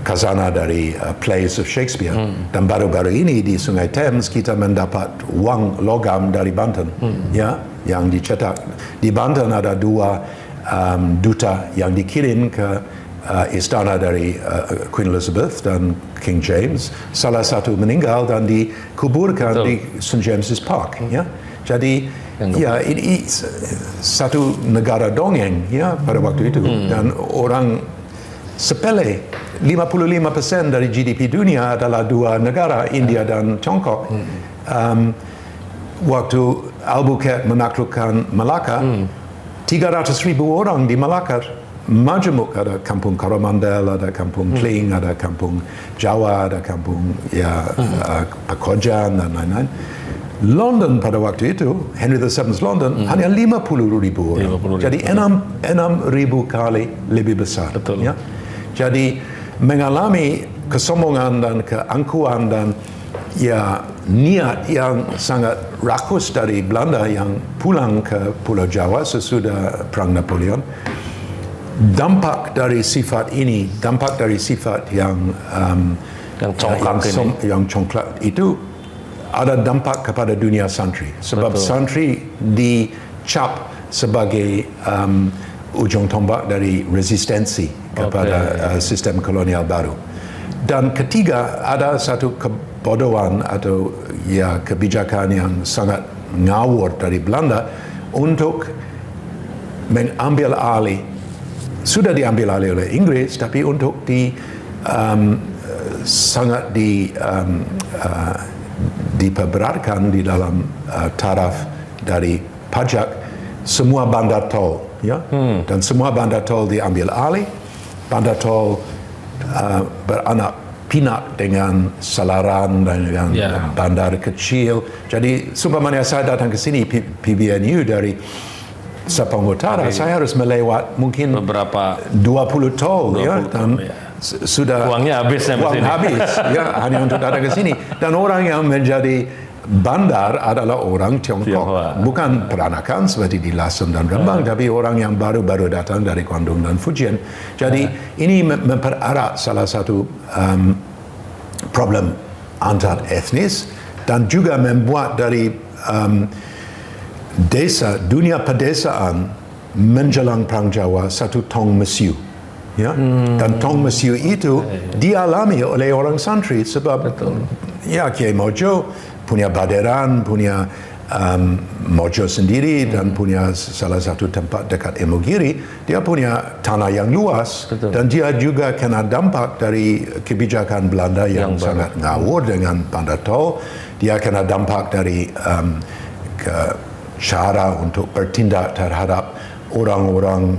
khazanah dari plays of Shakespeare. Dan baru-baru ini di Sungai Thames kita mendapat wang logam dari Banten, ya, yang dicetak. Di Banten ada 2 duta yang dikirim ke istana dari Queen Elizabeth dan King James. Salah satu meninggal dan dikuburkan di St. James's Park, ya. Jadi ya, ini satu negara dongeng, ya, pada waktu itu. Dan orang sepele, 55% dari GDP dunia adalah 2 negara, India dan Tiongkok. Waktu Albuquerque menaklukkan Malacca, 300,000 orang di Malacca majemuk, ada kampung Coromandel, ada kampung Kling, ada kampung Jawa, ada kampung Pekojan dan lain-lain. London pada waktu itu, Henry VII's London, hanya 50,000 orang. 50,000. Jadi 6,000 kali lebih besar. Betul. Ya? Jadi mengalami kesombongan dan keangkuhan dan niat yang sangat rakus dari Belanda yang pulang ke Pulau Jawa sesudah Perang Napoleon. Dampak dari sifat ini, dampak dari sifat yang congkak itu ada dampak kepada dunia santri. Sebab santri dicap sebagai ujung tombak dari resistensi kepada sistem kolonial baru. Dan ketiga, ada satu kebodohan atau kebijakan yang sangat ngawur dari Belanda untuk mengambil alih, sudah diambil alih oleh Inggris, tapi untuk sangat diperberatkan di dalam taraf dari pajak semua bandar tol, ya, dan semua bandar tol diambil alih. Bandar tol beranak pinak dengan Selaran dan dengan bandar kecil. Jadi sumpamanya saya datang ke sini PBNU dari Sepang Utara, saya harus melewat mungkin beberapa 20 tol, ya, dan sudah uangnya habis ya, hanya untuk datang ke sini. Dan orang yang menjadi bandar adalah orang Tiongkok, bukan peranakan seperti di Lasem dan Rembang, tapi orang yang baru-baru datang dari Guangdong dan Fujian. Jadi ini mempererat salah satu problem antar etnis dan juga membuat dari desa, dunia pedesaan menjelang Perang Jawa satu tong mesiu. Ya? Dan tong mesiu itu dialami oleh orang santri sebab Kiai Mojo punya baderan, punya Mojo sendiri dan punya salah satu tempat dekat Imogiri, dia punya tanah yang luas dan dia juga kena dampak dari kebijakan Belanda yang sangat ngawur dengan bandar tol. Dia kena dampak dari cara untuk bertindak terhadap orang-orang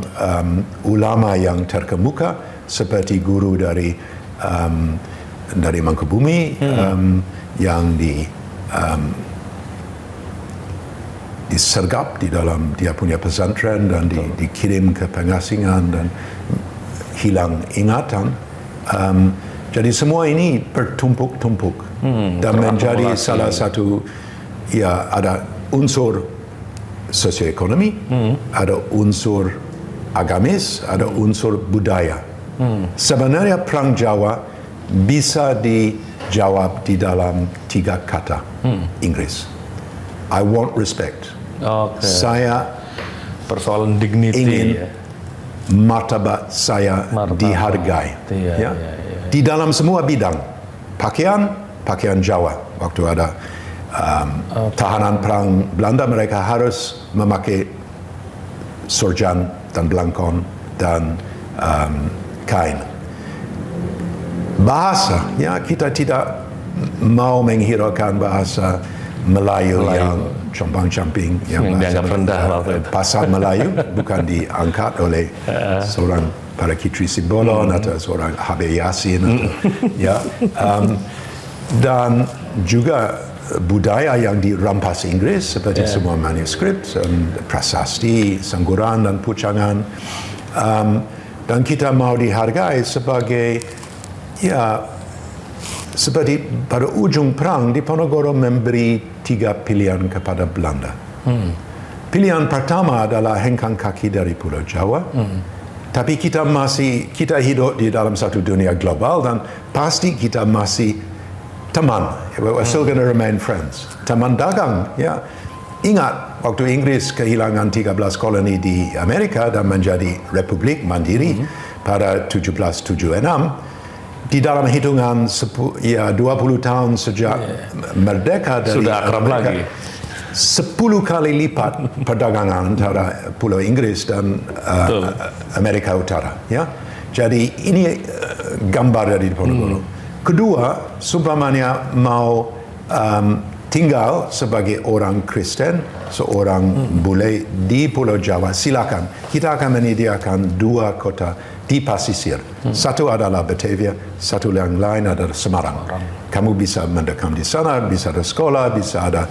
ulama yang terkemuka seperti guru dari Mangkubumi yang disergap di dalam dia punya pesantren dan dikirim ke pengasingan dan hilang ingatan. Jadi semua ini bertumpuk-tumpuk dan menjadi salah satu ada unsur sosioekonomi, ada unsur agamis, ada unsur budaya. Sebenarnya Perang Jawa bisa dijawab di dalam 3 kata Inggris. I want respect. Saya persoalan dignity, ingin martabat saya dihargai. Di dalam semua bidang. Pakaian Jawa. Waktu ada tahanan perang Belanda, mereka harus memakai sorjan dan belangkon dan kain. Bahasa, kita tidak mau menghiraukan bahasa Melayu yang compang-camping, yang dianggap rendah waktu itu. Pasar Melayu bukan diangkat oleh seorang Para Kitri Simbolon atau seorang Habe Yasin, dan juga budaya yang dirampas Inggris seperti semua manuskrip, prasasti, sangguran dan pucangan, dan kita mau dihargai sebagai seperti pada ujung perang Diponegoro memberi 3 pilihan kepada Belanda. Pilihan pertama adalah hengkang kaki dari Pulau Jawa. Tapi kita hidup di dalam satu dunia global dan pasti kita masih teman. We're still going to remain friends. Teman dagang, Ingat waktu Inggris kehilangan 13 koloni di Amerika dan menjadi Republik Mandiri pada 1776. Di dalam hitungan 20 tahun sejak merdeka dari sudah akrab lagi. 10 kali lipat perdagangan antara Pulau Inggris dan Amerika Utara. Jadi ini gambar dari Diponegoro. Kedua, sumpamanya mau tinggal sebagai orang Kristen, seorang bule di Pulau Jawa, silakan. Kita akan menyediakan 2 kota di pasisir. Satu adalah Batavia, satu yang lain adalah Semarang. Kamu bisa mendekam di sana, bisa ada sekolah, bisa ada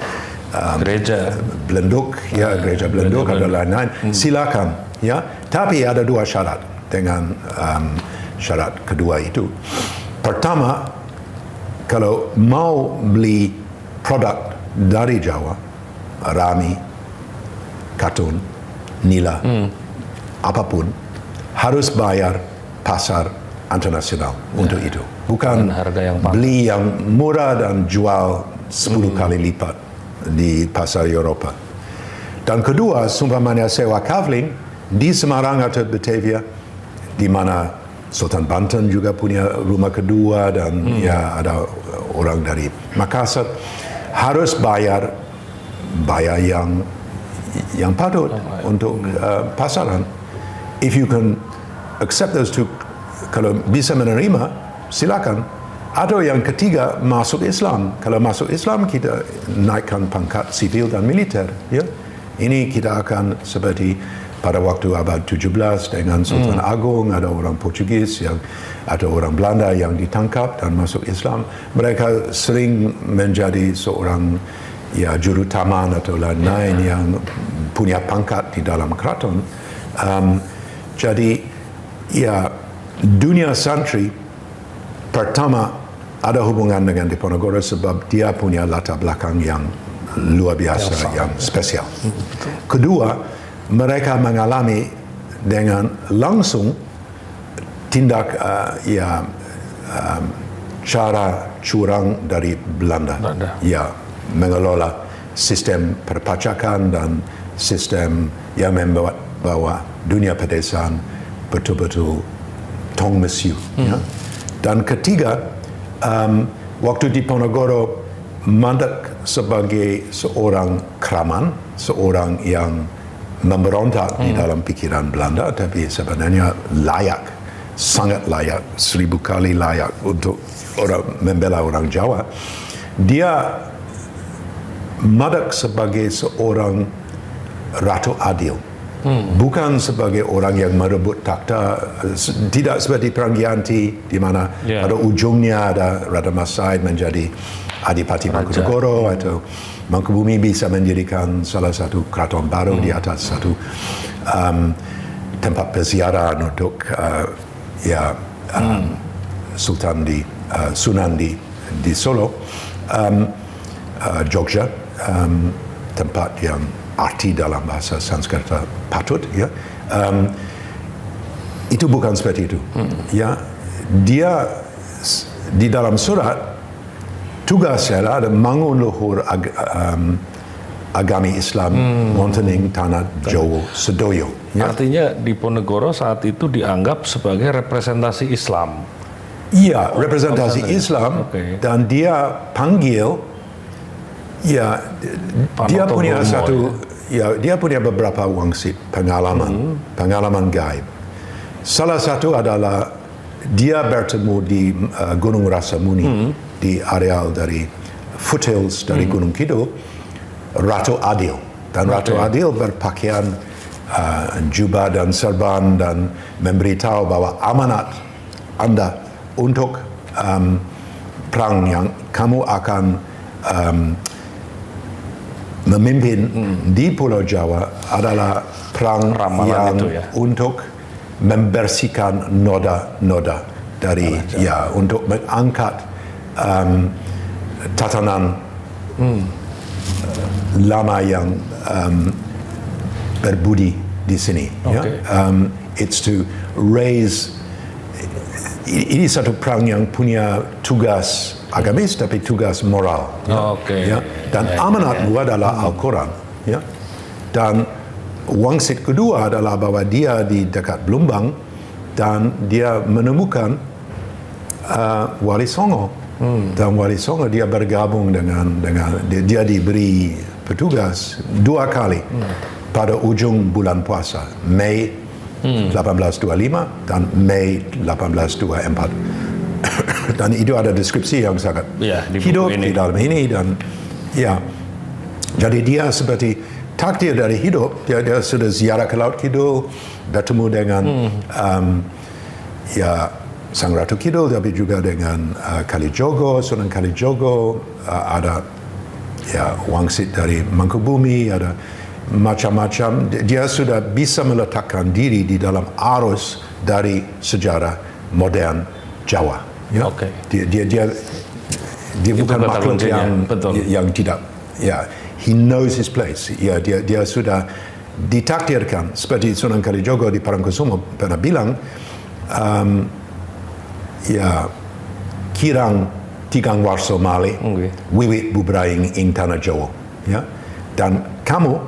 gereja Belenduk, ya gereja Belenduk ada lain-lain. Silakan, ya. Tapi ada 2 syarat dengan syarat kedua itu. Pertama, kalau mau beli produk dari Jawa, rami, katun, nila, apapun, harus bayar pasar internasional untuk itu. Bukan harga yang beli yang murah dan jual 10 kali lipat di pasar Eropa. Dan kedua, seumpamanya sewa kavling di Semarang atau Batavia, di mana Sultan Banten juga punya rumah kedua dan ya ada orang dari Makassar, harus bayar yang patut untuk pasaran. If you can accept those two, kalau bisa menerima, silakan. Atau yang ketiga, masuk Islam. Kalau masuk Islam, kita naikkan pangkat sivil dan militer. Ya, ini kita akan seperti pada waktu abad 17 dengan Sultan Agung, ada orang Portugis yang ada orang Belanda yang ditangkap dan masuk Islam. Mereka sering menjadi seorang ya jurutaman atau lain-lain yang punya pangkat di dalam keraton. Jadi ya dunia santri pertama ada hubungan dengan Diponegoro sebab dia punya latar belakang yang luar biasa, yang spesial. Kedua, mereka mengalami dengan langsung tindak cara curang dari Belanda. Ya, mengelola sistem perpajakan dan sistem yang membuat bahwa dunia pedesaan betul-betul tong mesiu. Ya. Dan ketiga, waktu Diponegoro mandat sebagai seorang kraman, seorang yang memberontak di dalam pikiran Belanda, tapi sebenarnya layak, sangat layak, 1000 kali layak untuk membela orang Jawa. Dia mandat sebagai seorang ratu adil. Bukan sebagai orang yang merebut takhta, tidak seperti Perang Gianti di mana pada ujungnya ada Raja Masai menjadi Adipati Mangkunegoro atau Mangkubumi bisa mendirikan salah satu keraton baru di atas satu tempat perziarahan untuk Sultan Sunan di Solo, Jogja, tempat yang arti dalam bahasa Sanskerta patut, ya. Itu bukan seperti itu. Ya, dia di dalam surat tugasnya ada bangun luhur agami Islam wontening tanah Jawa sedoyo. Ya. Artinya Diponegoro saat itu dianggap sebagai representasi Islam. Iya, representasi Islam, dan dia panggil, ya, dia punya satu, ya, dia punya beberapa wangsit pengalaman gaib. Salah satu adalah dia bertemu di Gunung Rasamuni, di areal dari foothills dari Gunung Kidul, Ratu Adil. Dan Ratu Adil berpakaian jubah dan serban dan memberitahu bahwa amanat Anda untuk perang yang kamu akan memimpin di Pulau Jawa adalah perang yang untuk membersihkan noda-noda dari untuk mengangkat tatanan lama yang berbudi di sini. It's to raise. Ini satu perang yang punya tugas agamis tapi tugas moral. Ya. Dan amanat gua adalah Al-Quran. Ya. Dan wangsit kedua adalah bahwa dia di dekat Blumbang dan dia menemukan Wali Songo. Dan Wali Songo dia bergabung dengan dia diberi petugas 2 kali pada ujung bulan puasa, Mei 1825 dan Mei 1824. Dan itu ada deskripsi yang sangat hidup di dalam ini, dan Ya, jadi dia seperti takdir dari hidup. Dia sudah ziarah ke Laut Kidul, bertemu dengan ya Sang Ratu Kidul, tapi juga dengan Kalijogo, Sunan Kalijogo, ada ya wangsit dari Mangkubumi, ada macam-macam. Dia sudah bisa meletakkan diri di dalam arus dari sejarah modern Jawa. Ya? Oke. Dia bukan makhluk yang tidak. Ya, he knows his place. Ya, dia sudah ditakdirkan seperti Sunan Kalijogo di Parangkusumo pernah bilang. Ya, kirang tigang warso mali, wiwit bubraing ing tanah Jawa. Ya, dan kamu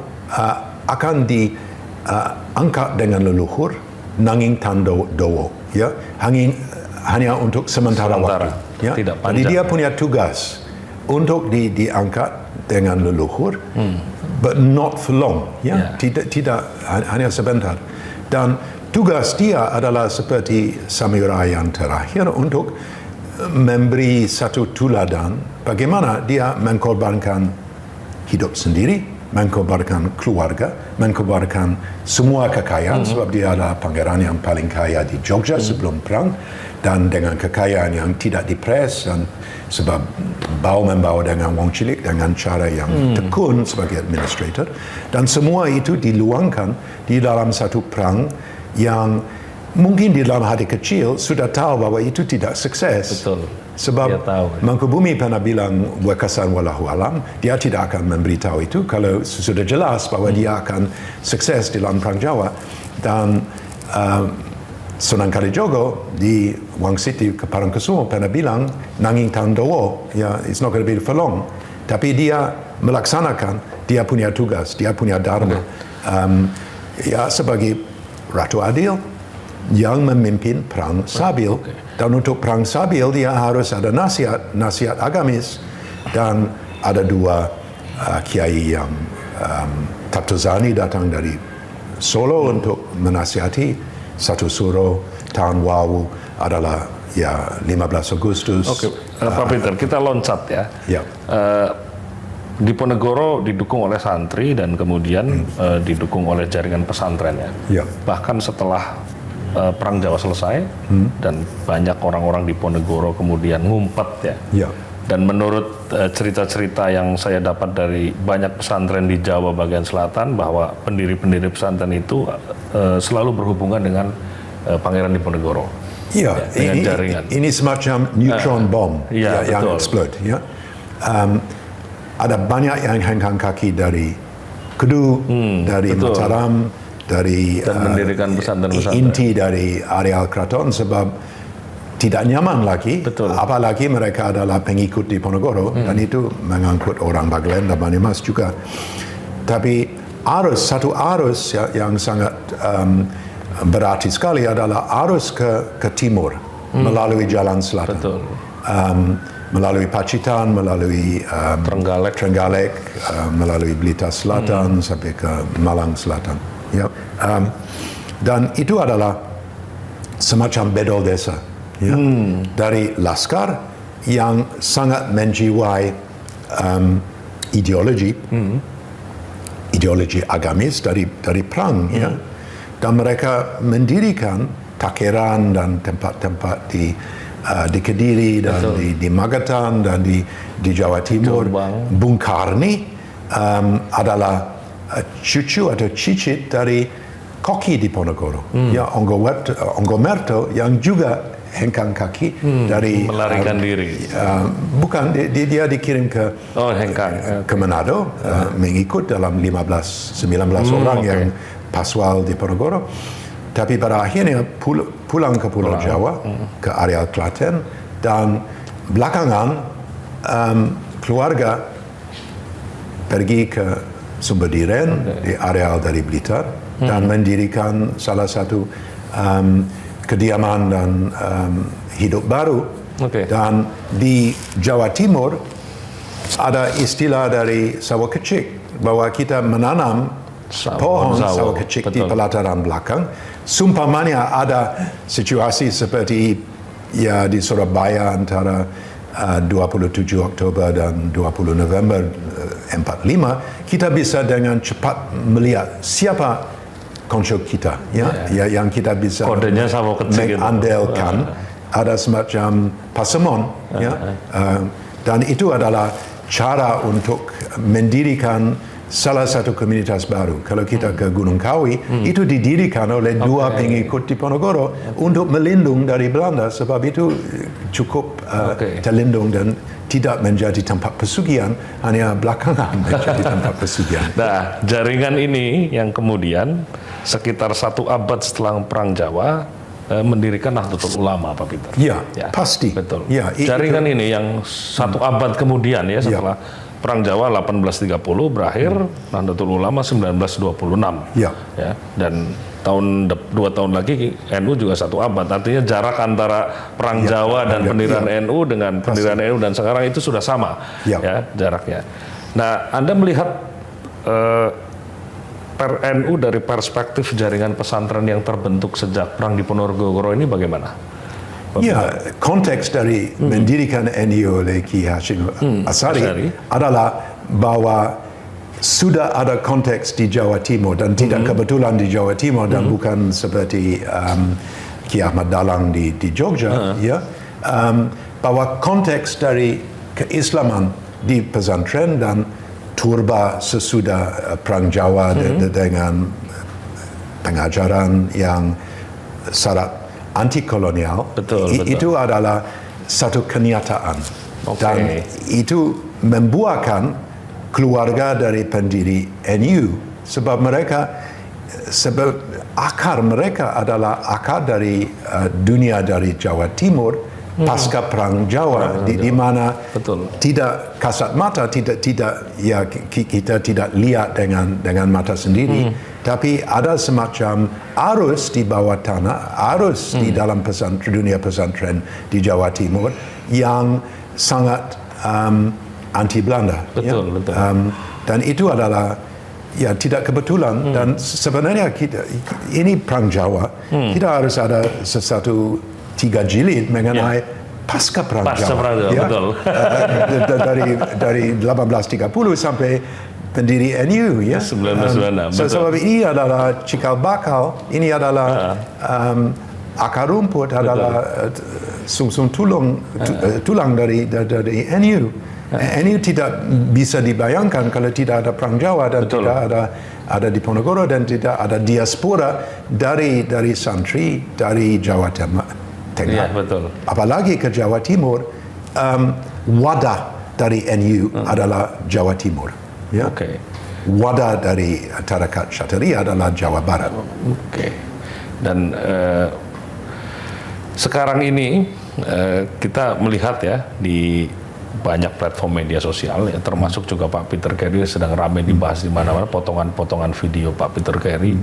akan diangkat dengan leluhur nanging tando dowo. Ya, hanya untuk sementara waktu. Ya, jadi dia punya tugas untuk diangkat dengan leluhur, but not for long. Ya, tidak hanya sebentar. Dan tugas dia adalah seperti samurai yang terakhir untuk memberi satu tuladan bagaimana dia mengkorbankan hidup sendiri, mengkorbankan keluarga, mengkorbankan semua kekayaan sebab dia adalah pangeran yang paling kaya di Jogja sebelum perang, dan dengan kekayaan yang tidak dipres dan sebab membawa dengan wong cilik dengan cara yang tekun sebagai administrator, dan semua itu diluangkan di dalam satu perang yang mungkin di dalam hati kecil sudah tahu bahwa itu tidak sukses. Betul. Sebab Mangkubumi pernah bilang wakasan wallahu alam, dia tidak akan memberitahu itu kalau sudah jelas bahwa dia akan sukses di dalam perang Jawa. Dan Sunan Kalijogo di Wangsiti ke Parangkusumo pernah bilang nanging tandowo, ya, it's not going to be for long. Tapi dia melaksanakan, dia punya tugas, dia punya dharma. Ya, sebagai Ratu Adil yang memimpin Perang Sabil. Dan untuk Perang Sabil dia harus ada nasihat agamis, dan ada dua kiai yang Taptozani datang dari Solo untuk menasihati. Satu Suro tahun Wawu adalah ya 15 Agustus. Oke, Pak Peter, kita loncat ya. Ya. Diponegoro didukung oleh santri dan kemudian didukung oleh jaringan pesantren ya. Bahkan setelah Perang Jawa selesai dan banyak orang-orang di Ponegoro kemudian ngumpet ya. Dan menurut cerita-cerita yang saya dapat dari banyak pesantren di Jawa bagian selatan, bahwa pendiri-pendiri pesantren itu selalu berhubungan dengan Pangeran Diponegoro. Iya, dengan jaringan. Ini semacam neutron bomb yang explode. Ya. Ada banyak yang hengkang kaki dari Kedu, dari Mataram, dari mendirikan pesantren-pesantren. inti dari areal keraton sebab tidak nyaman lagi. Apalagi mereka adalah pengikut di Ponorogo dan itu mengangkut orang Bagelen dan Banyumas juga. Tapi satu arus yang sangat berarti sekali adalah arus ke timur melalui jalan selatan. Melalui Pacitan, melalui Trenggalek, melalui Blitar Selatan sampai ke Malang Selatan. Ya. Dan itu adalah semacam bedol desa. Ya. Dari Laskar yang sangat menjiwai ideologi agamis dari perang. Ya. Dan mereka mendirikan takeran dan tempat-tempat di Kediri dan di Magetan dan di Jawa Timur. Bung Karni adalah cucu atau cicit dari koki di Ponorogo. Ya, Onggo Merto yang juga hengkang kaki dari melarikan diri. Bukan, dia dikirim ke Manado, mengikut dalam 19 orang yang paswal di Ponorogo. Tapi pada akhirnya pulang ke Pulau Jawa, ke areal Klaten, dan belakangan keluarga pergi ke Sumberdiren di areal dari Blitar dan mendirikan salah satu kediaman dan hidup baru. Dan di Jawa Timur ada istilah dari sawah kecil bahwa kita menanam pohon sawah kecil di pelataran belakang. Sumpamanya ada situasi seperti ya di Surabaya antara 27 Oktober dan 20 November 45, kita bisa dengan cepat melihat siapa konsul kita, yang kita bisa kodenya sama kecil mengandalkan. Ada semacam pasemon, dan itu adalah cara untuk mendirikan salah satu komunitas baru. Kalau kita ke Gunung Kawi, itu didirikan oleh dua pengikut Diponegoro untuk melindung dari Belanda, sebab itu cukup terlindung dan tidak menjadi tempat pesugihan, hanya belakangan menjadi tempat pesugihan. Nah, jaringan ini yang kemudian sekitar 1 abad setelah Perang Jawa mendirikan Nahdlatul Ulama, Pak Peter. Ya, pasti. Betul. Ya, jaringan ini yang 1 abad kemudian setelah Perang Jawa 1830 berakhir, Nahdlatul Ulama 1926. Ya, dan 2 tahun lagi NU juga 1 abad. Artinya jarak antara Perang Jawa dan pendirian NU dengan pendirian NU dan sekarang itu sudah sama, jaraknya. Nah, Anda melihat NU dari perspektif jaringan pesantren yang terbentuk sejak Perang Diponegoro ini bagaimana? Ya, konteks dari mendirikan NU oleh Ki Hashim Ashari adalah bahwa sudah ada konteks di Jawa Timur dan tidak kebetulan di Jawa Timur dan bukan seperti Ki Ahmad Dahlan di Jogja, bahwa konteks dari keislaman di pesantren dan turba sesudah Perang Jawa dengan pengajaran yang syarat anti kolonial, itu adalah satu kenyataan, dan itu membuahkan keluarga dari pendiri NU, sebab akar mereka adalah akar dari dunia dari Jawa Timur pasca Perang Jawa, di mana tidak kasat mata, tidak kita tidak lihat dengan mata sendiri, tapi ada semacam arus di bawah tanah, arus di dalam dunia pesantren di Jawa Timur yang sangat anti Belanda. Dan itu adalah tidak kebetulan, dan sebenarnya ini Perang Jawa, kita harus ada sesuatu 3 jilid mengenai pasca Perang Jawa. Dari 1830 sampai pendiri NU, 1926. Sebab ini adalah cikal bakal, ini adalah akar rumput, adalah sumsum tulang dari NU. NU tidak bisa dibayangkan kalau tidak ada Perang Jawa dan tidak ada Diponegoro dan tidak ada diaspora dari santri dari Jawa Tengah. Apalagi ke Jawa Timur, wadah dari NU adalah Jawa Timur. Wadah dari Tarekat Syatiri adalah Jawa Barat. Dan sekarang ini kita melihat di banyak platform media sosial, termasuk juga Pak Peter Carey sedang ramai dibahas di mana-mana, potongan-potongan video Pak Peter Carey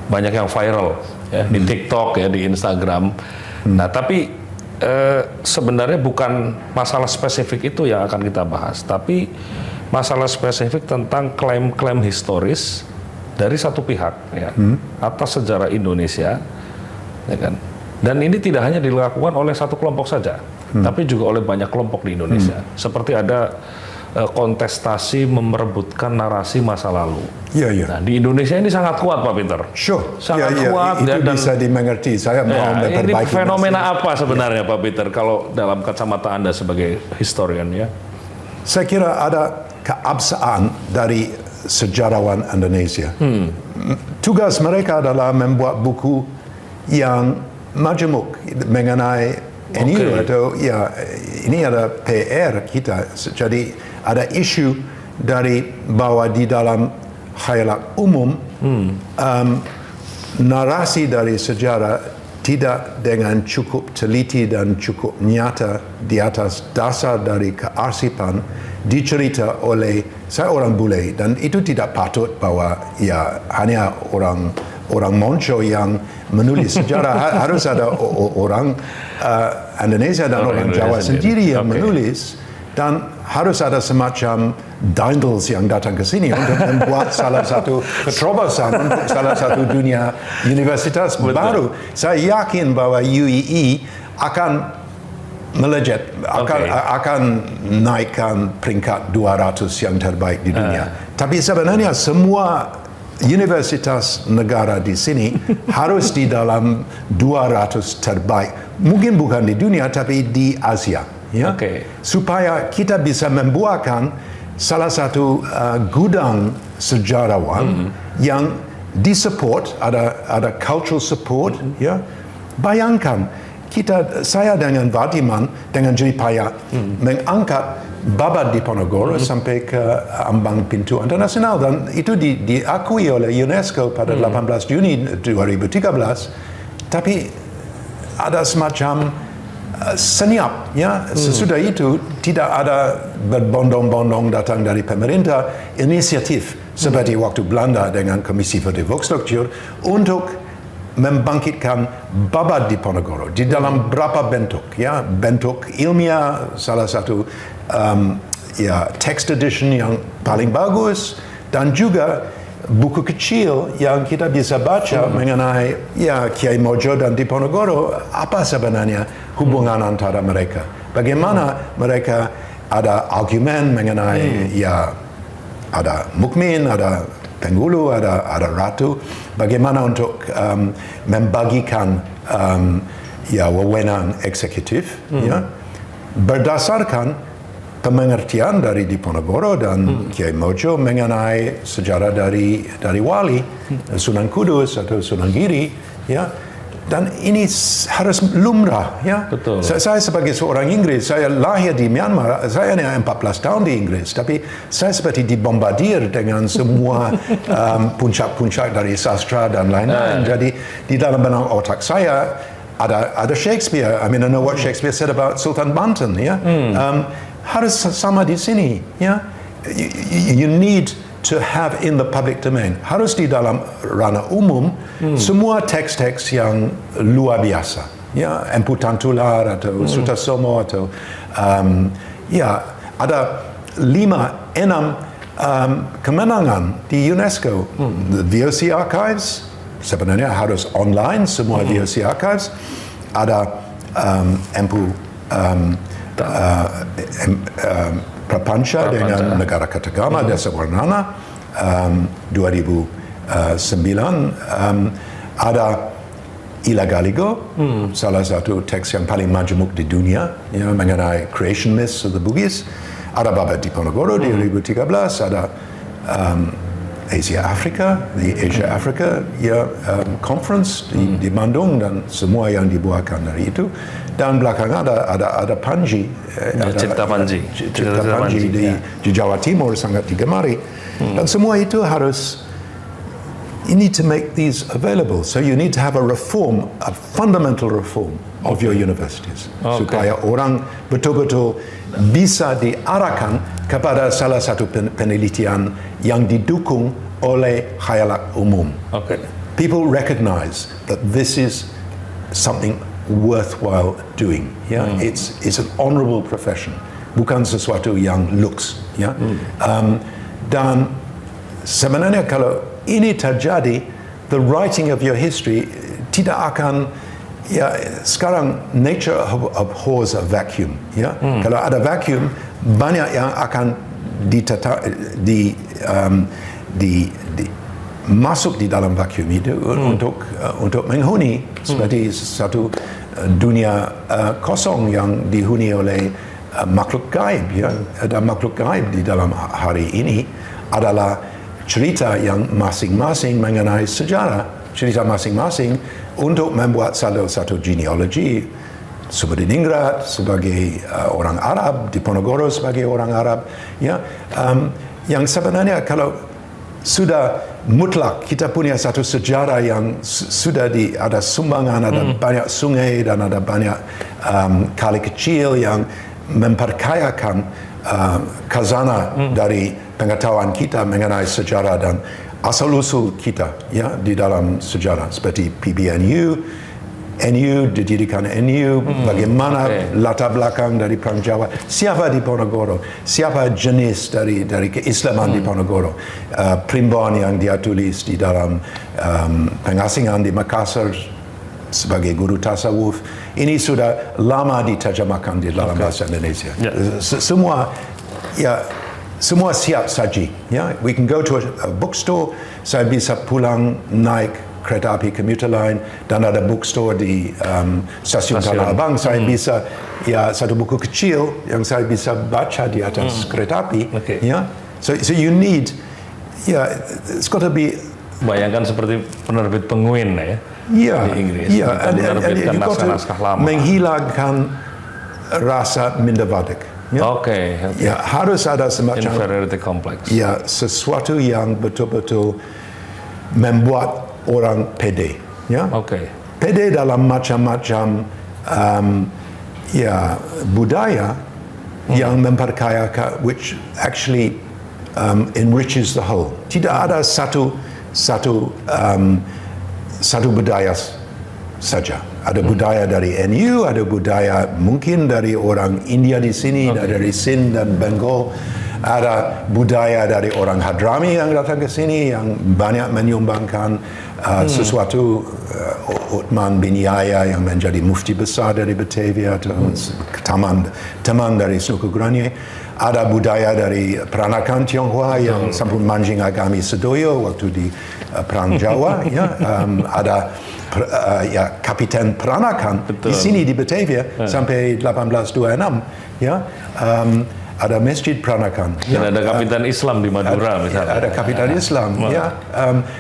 banyak yang viral di TikTok, di Instagram. Nah, tapi sebenarnya bukan masalah spesifik itu yang akan kita bahas, tapi masalah spesifik tentang klaim-klaim historis dari satu pihak atas sejarah Indonesia, Dan ini tidak hanya dilakukan oleh satu kelompok saja, tapi juga oleh banyak kelompok di Indonesia. Seperti ada kontestasi memerebutkan narasi masa lalu. Nah, di Indonesia ini sangat kuat, Pak Peter. Sangat kuat. Itu bisa dimengerti. Saya mau memperbaiki. Ini fenomena apa sebenarnya, Pak Peter, kalau dalam kacamata Anda sebagai historian, Saya kira ada keabsahan dari sejarawan Indonesia. Tugas mereka adalah membuat buku yang majemuk mengenai NU, atau ini ada PR kita. Jadi ada isu dari bahwa di dalam khayal umum narasi dari sejarah tidak dengan cukup teliti dan cukup nyata di atas dasar dari kearsipan dicerita oleh saya orang bule, dan itu tidak patut bahwa hanya orang monco yang menulis sejarah. Harus ada orang Indonesia dan orang Jawa sendiri yang menulis, dan harus ada semacam dangles yang datang ke sini untuk membuat salah satu terobosan untuk salah satu dunia universitas baru. Saya yakin bahwa UII akan melejit, akan naikkan peringkat 200 yang terbaik di dunia. Tapi sebenarnya semua universitas negara di sini harus di dalam 200 terbaik. Mungkin bukan di dunia, tapi di Asia. Ya? Supaya kita bisa membuahkan salah satu gudang sejarawan yang disupport, ada cultural support. Ya? Bayangkan, saya dengan Vatiman, dengan jeripaya mengangkat Babad Diponegoro sampai ke ambang pintu internasional, dan itu diakui oleh UNESCO pada 18 Juni 2013. Tapi ada semacam senyap, ya. Sesudah itu tidak ada berbondong-bondong datang dari pemerintah inisiatif seperti waktu Belanda dengan Komisi voor de Volksstruktuur untuk membangkitkan Babad Diponegoro di dalam berapa bentuk, ya. Bentuk ilmiah, salah satu text edition yang paling bagus, dan juga buku kecil yang kita bisa baca mengenai Kiai Mojo dan Diponegoro, apa sebenarnya hubungan antara mereka, bagaimana mereka ada argumen mengenai ada mukmin, ada penghulu, ada ratu, bagaimana untuk membagikan wewenang eksekutif, berdasarkan pengertian dari Diponegoro dan Kiai Mojo mengenai sejarah dari wali Sunan Kudus atau Sunan Giri, ya. Dan ini harus lumrah, ya. Betul. Saya sebagai seorang Inggris, saya lahir di Myanmar, saya hanya 14 tahun di Inggris, tapi saya seperti dibombardir dengan semua puncak-puncak dari sastra dan lain-lain. Jadi di dalam benak otak saya ada Shakespeare. I mean, I know what Shakespeare said about Sultan Banten, ya. Harus sama di sini, ya. You need to have in the public domain. Harus di dalam ranah umum semua teks-teks yang luar biasa, ya. Empu Tantular atau Sutarsomo atau ada 5-6 kemenangan di UNESCO. The VOC Archives sebenarnya harus online, semua VOC Archives. Ada Empu Prapanca dengan Negara Katagama Desa Warnana 2009. Ada Ilagaligo, salah satu teks yang paling majemuk di dunia, ya, mengenai creation myths of the Bugis. Ada Babad Diponegoro 2013. Ada Asia Africa, the Asia Africa Conference di Bandung, dan semua yang dibuahkan dari itu. Dan belakangan ada Panji, Cipta Panji di Jawa Timur sangat digemari. Dan semua itu harus, you need to make these available. So you need to have a reform, a fundamental reform of your universities, supaya orang betul-betul bisa diarahkan kepada salah satu penelitian yang didukung oleh khayal umum. People recognize that this is something worthwhile doing. It's an honorable profession, bukan sesuatu yang lux. Dan sebenarnya kalau ini terjadi, the writing of your history tidak akan, sekarang nature abhors a vacuum. Kalau ada vacuum, banyak yang akan masuk di dalam vacuum itu untuk menghuni seperti satu dunia kosong yang dihuni oleh makhluk gaib. Ada makhluk gaib di dalam hari ini adalah cerita yang masing-masing mengenai sejarah, cerita masing-masing untuk membuat satu genealogi. Subodiningrat sebagai orang Arab, Diponegoro sebagai orang Arab, yang sebenarnya kalau sudah mutlak kita punya satu sejarah yang sudah ada sumbangan, ada banyak sungai dan ada banyak kali kecil yang memperkayakan khazanah dari pengetahuan kita mengenai sejarah dan asal-usul kita, di dalam sejarah, seperti PBNU, NU, didirikan NU, bagaimana latar belakang dari Perang Jawa, siapa Diponegoro, siapa jenis dari keislaman Diponegoro, primbon yang dia tulis di dalam pengasingan di Makassar sebagai guru tasawuf. Ini sudah lama diterjemahkan di dalam bahasa Indonesia. Semua semua siap saji. We can go to a bookstore. Saya bisa pulang naik kereta api Commuter Line dan ada bookstore di stasiun Tanah Abang. Saya bisa satu buku kecil yang saya bisa baca di atas kereta api. So you need it's got to be. Bayangkan seperti penerbit Penguin di Inggris. Menerbitkan naskah-naskah lama. Menghilangkan rasa minderwadik. Harus ada semacam inferiority complex. Sesuatu yang betul-betul membuat orang pede. Pede dalam macam-macam budaya yang memperkaya, which actually enriches the whole. Tidak ada satu budaya saja. Ada budaya dari NU, ada budaya mungkin dari orang India di sini, dari Sindh dan Bengal. Ada budaya dari orang Hadrami yang datang ke sini yang banyak menyumbangkan sesuatu. Uthman bin Yahya yang menjadi mufti besar dari Batavia, teman dari suku Granye. Ada budaya dari peranakan Tionghoa yang sampun mancing agami Sedoyo waktu di Perang Jawa. Ada kapiten peranakan di sini di Batavia sampai 1826. Ada masjid peranakan. Dan ada kapitan Islam di Madura misalnya. Ada kapitan Islam.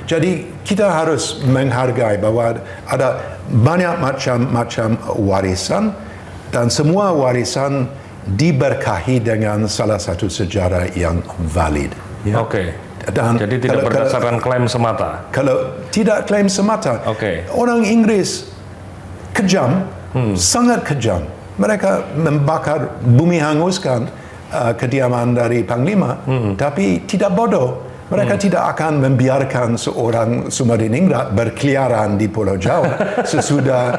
Jadi kita harus menghargai bahwa ada banyak macam warisan dan semua warisan diberkahi dengan salah satu sejarah yang valid. Dan jadi tidak berdasarkan klaim semata. Kalau tidak klaim semata, orang Inggris kejam, sangat kejam. Mereka membakar, bumi hanguskan kediaman dari Panglima, tapi tidak bodoh. Mereka tidak akan membiarkan seorang Sumadiningrat berkeliaran di Pulau Jawa sesudah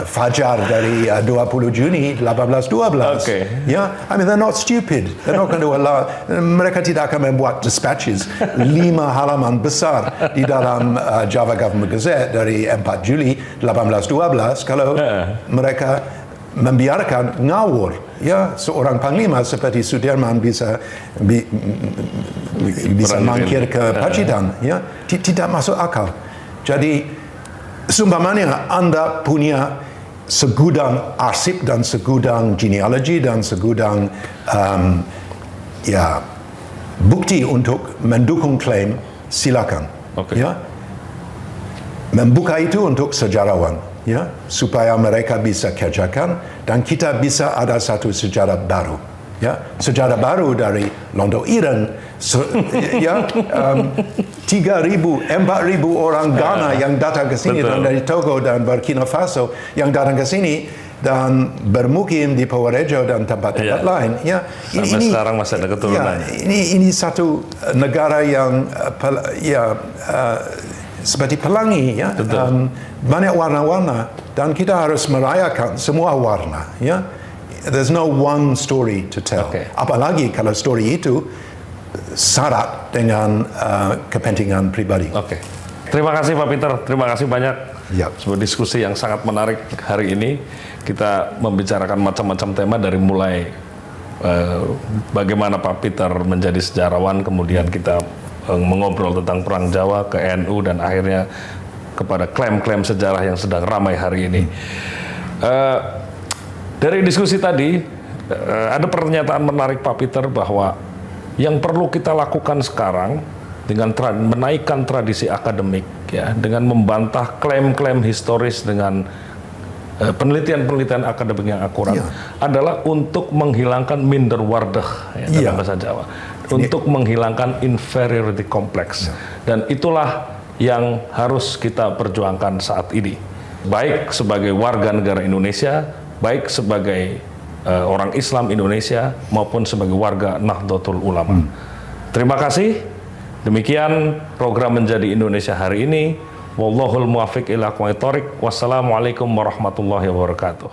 fajar dari 20 Juni 1812. I mean, they're not stupid. They're not going to allow. Mereka tidak akan membuat dispatches 5 halaman besar di dalam Java Government Gazette dari 4 Juli 1812 kalau mereka membiarkan ngawur seorang panglima seperti Sudirman bisa mangkir ke Pacitan. Tidak masuk akal. Jadi seumpamanya Anda punya segudang arsip dan segudang genealogi dan segudang bukti untuk mendukung klaim, silakan. Membuka itu untuk sejarawan. Supaya mereka bisa kerjakan dan kita bisa ada satu sejarah baru. Sejarah baru dari Londo Iren, 3,000, 4,000 orang Ghana yang datang ke sini dan dari Togo dan Burkina Faso yang datang ke sini dan bermukim di Purworejo dan tempat-tempat lain. Sampai sekarang masih ada keturunan. Ini satu negara yang seperti pelangi, banyak warna-warna dan kita harus merayakan semua warna. There's no one story to tell. Apalagi kalau story itu syarat dengan kepentingan pribadi. Terima kasih Pak Peter, terima kasih banyak. Sebuah diskusi yang sangat menarik hari ini. Kita membicarakan macam-macam tema dari mulai bagaimana Pak Peter menjadi sejarawan, kemudian kita mengobrol tentang Perang Jawa ke NU dan akhirnya kepada klaim-klaim sejarah yang sedang ramai hari ini. Dari diskusi tadi ada pernyataan menarik Pak Peter bahwa yang perlu kita lakukan sekarang dengan menaikkan tradisi akademik, dengan membantah klaim-klaim historis dengan penelitian-penelitian akademik yang akurat adalah untuk menghilangkan minderwaardig dalam bahasa Jawa. Untuk menghilangkan inferiority complex. Dan itulah yang harus kita perjuangkan saat ini. Baik sebagai warga negara Indonesia, baik sebagai orang Islam Indonesia, maupun sebagai warga Nahdlatul Ulama. Terima kasih. Demikian program Menjadi Indonesia hari ini. Wallahul muwaffiq ila aqwamit thoriq. Wassalamualaikum warahmatullahi wabarakatuh.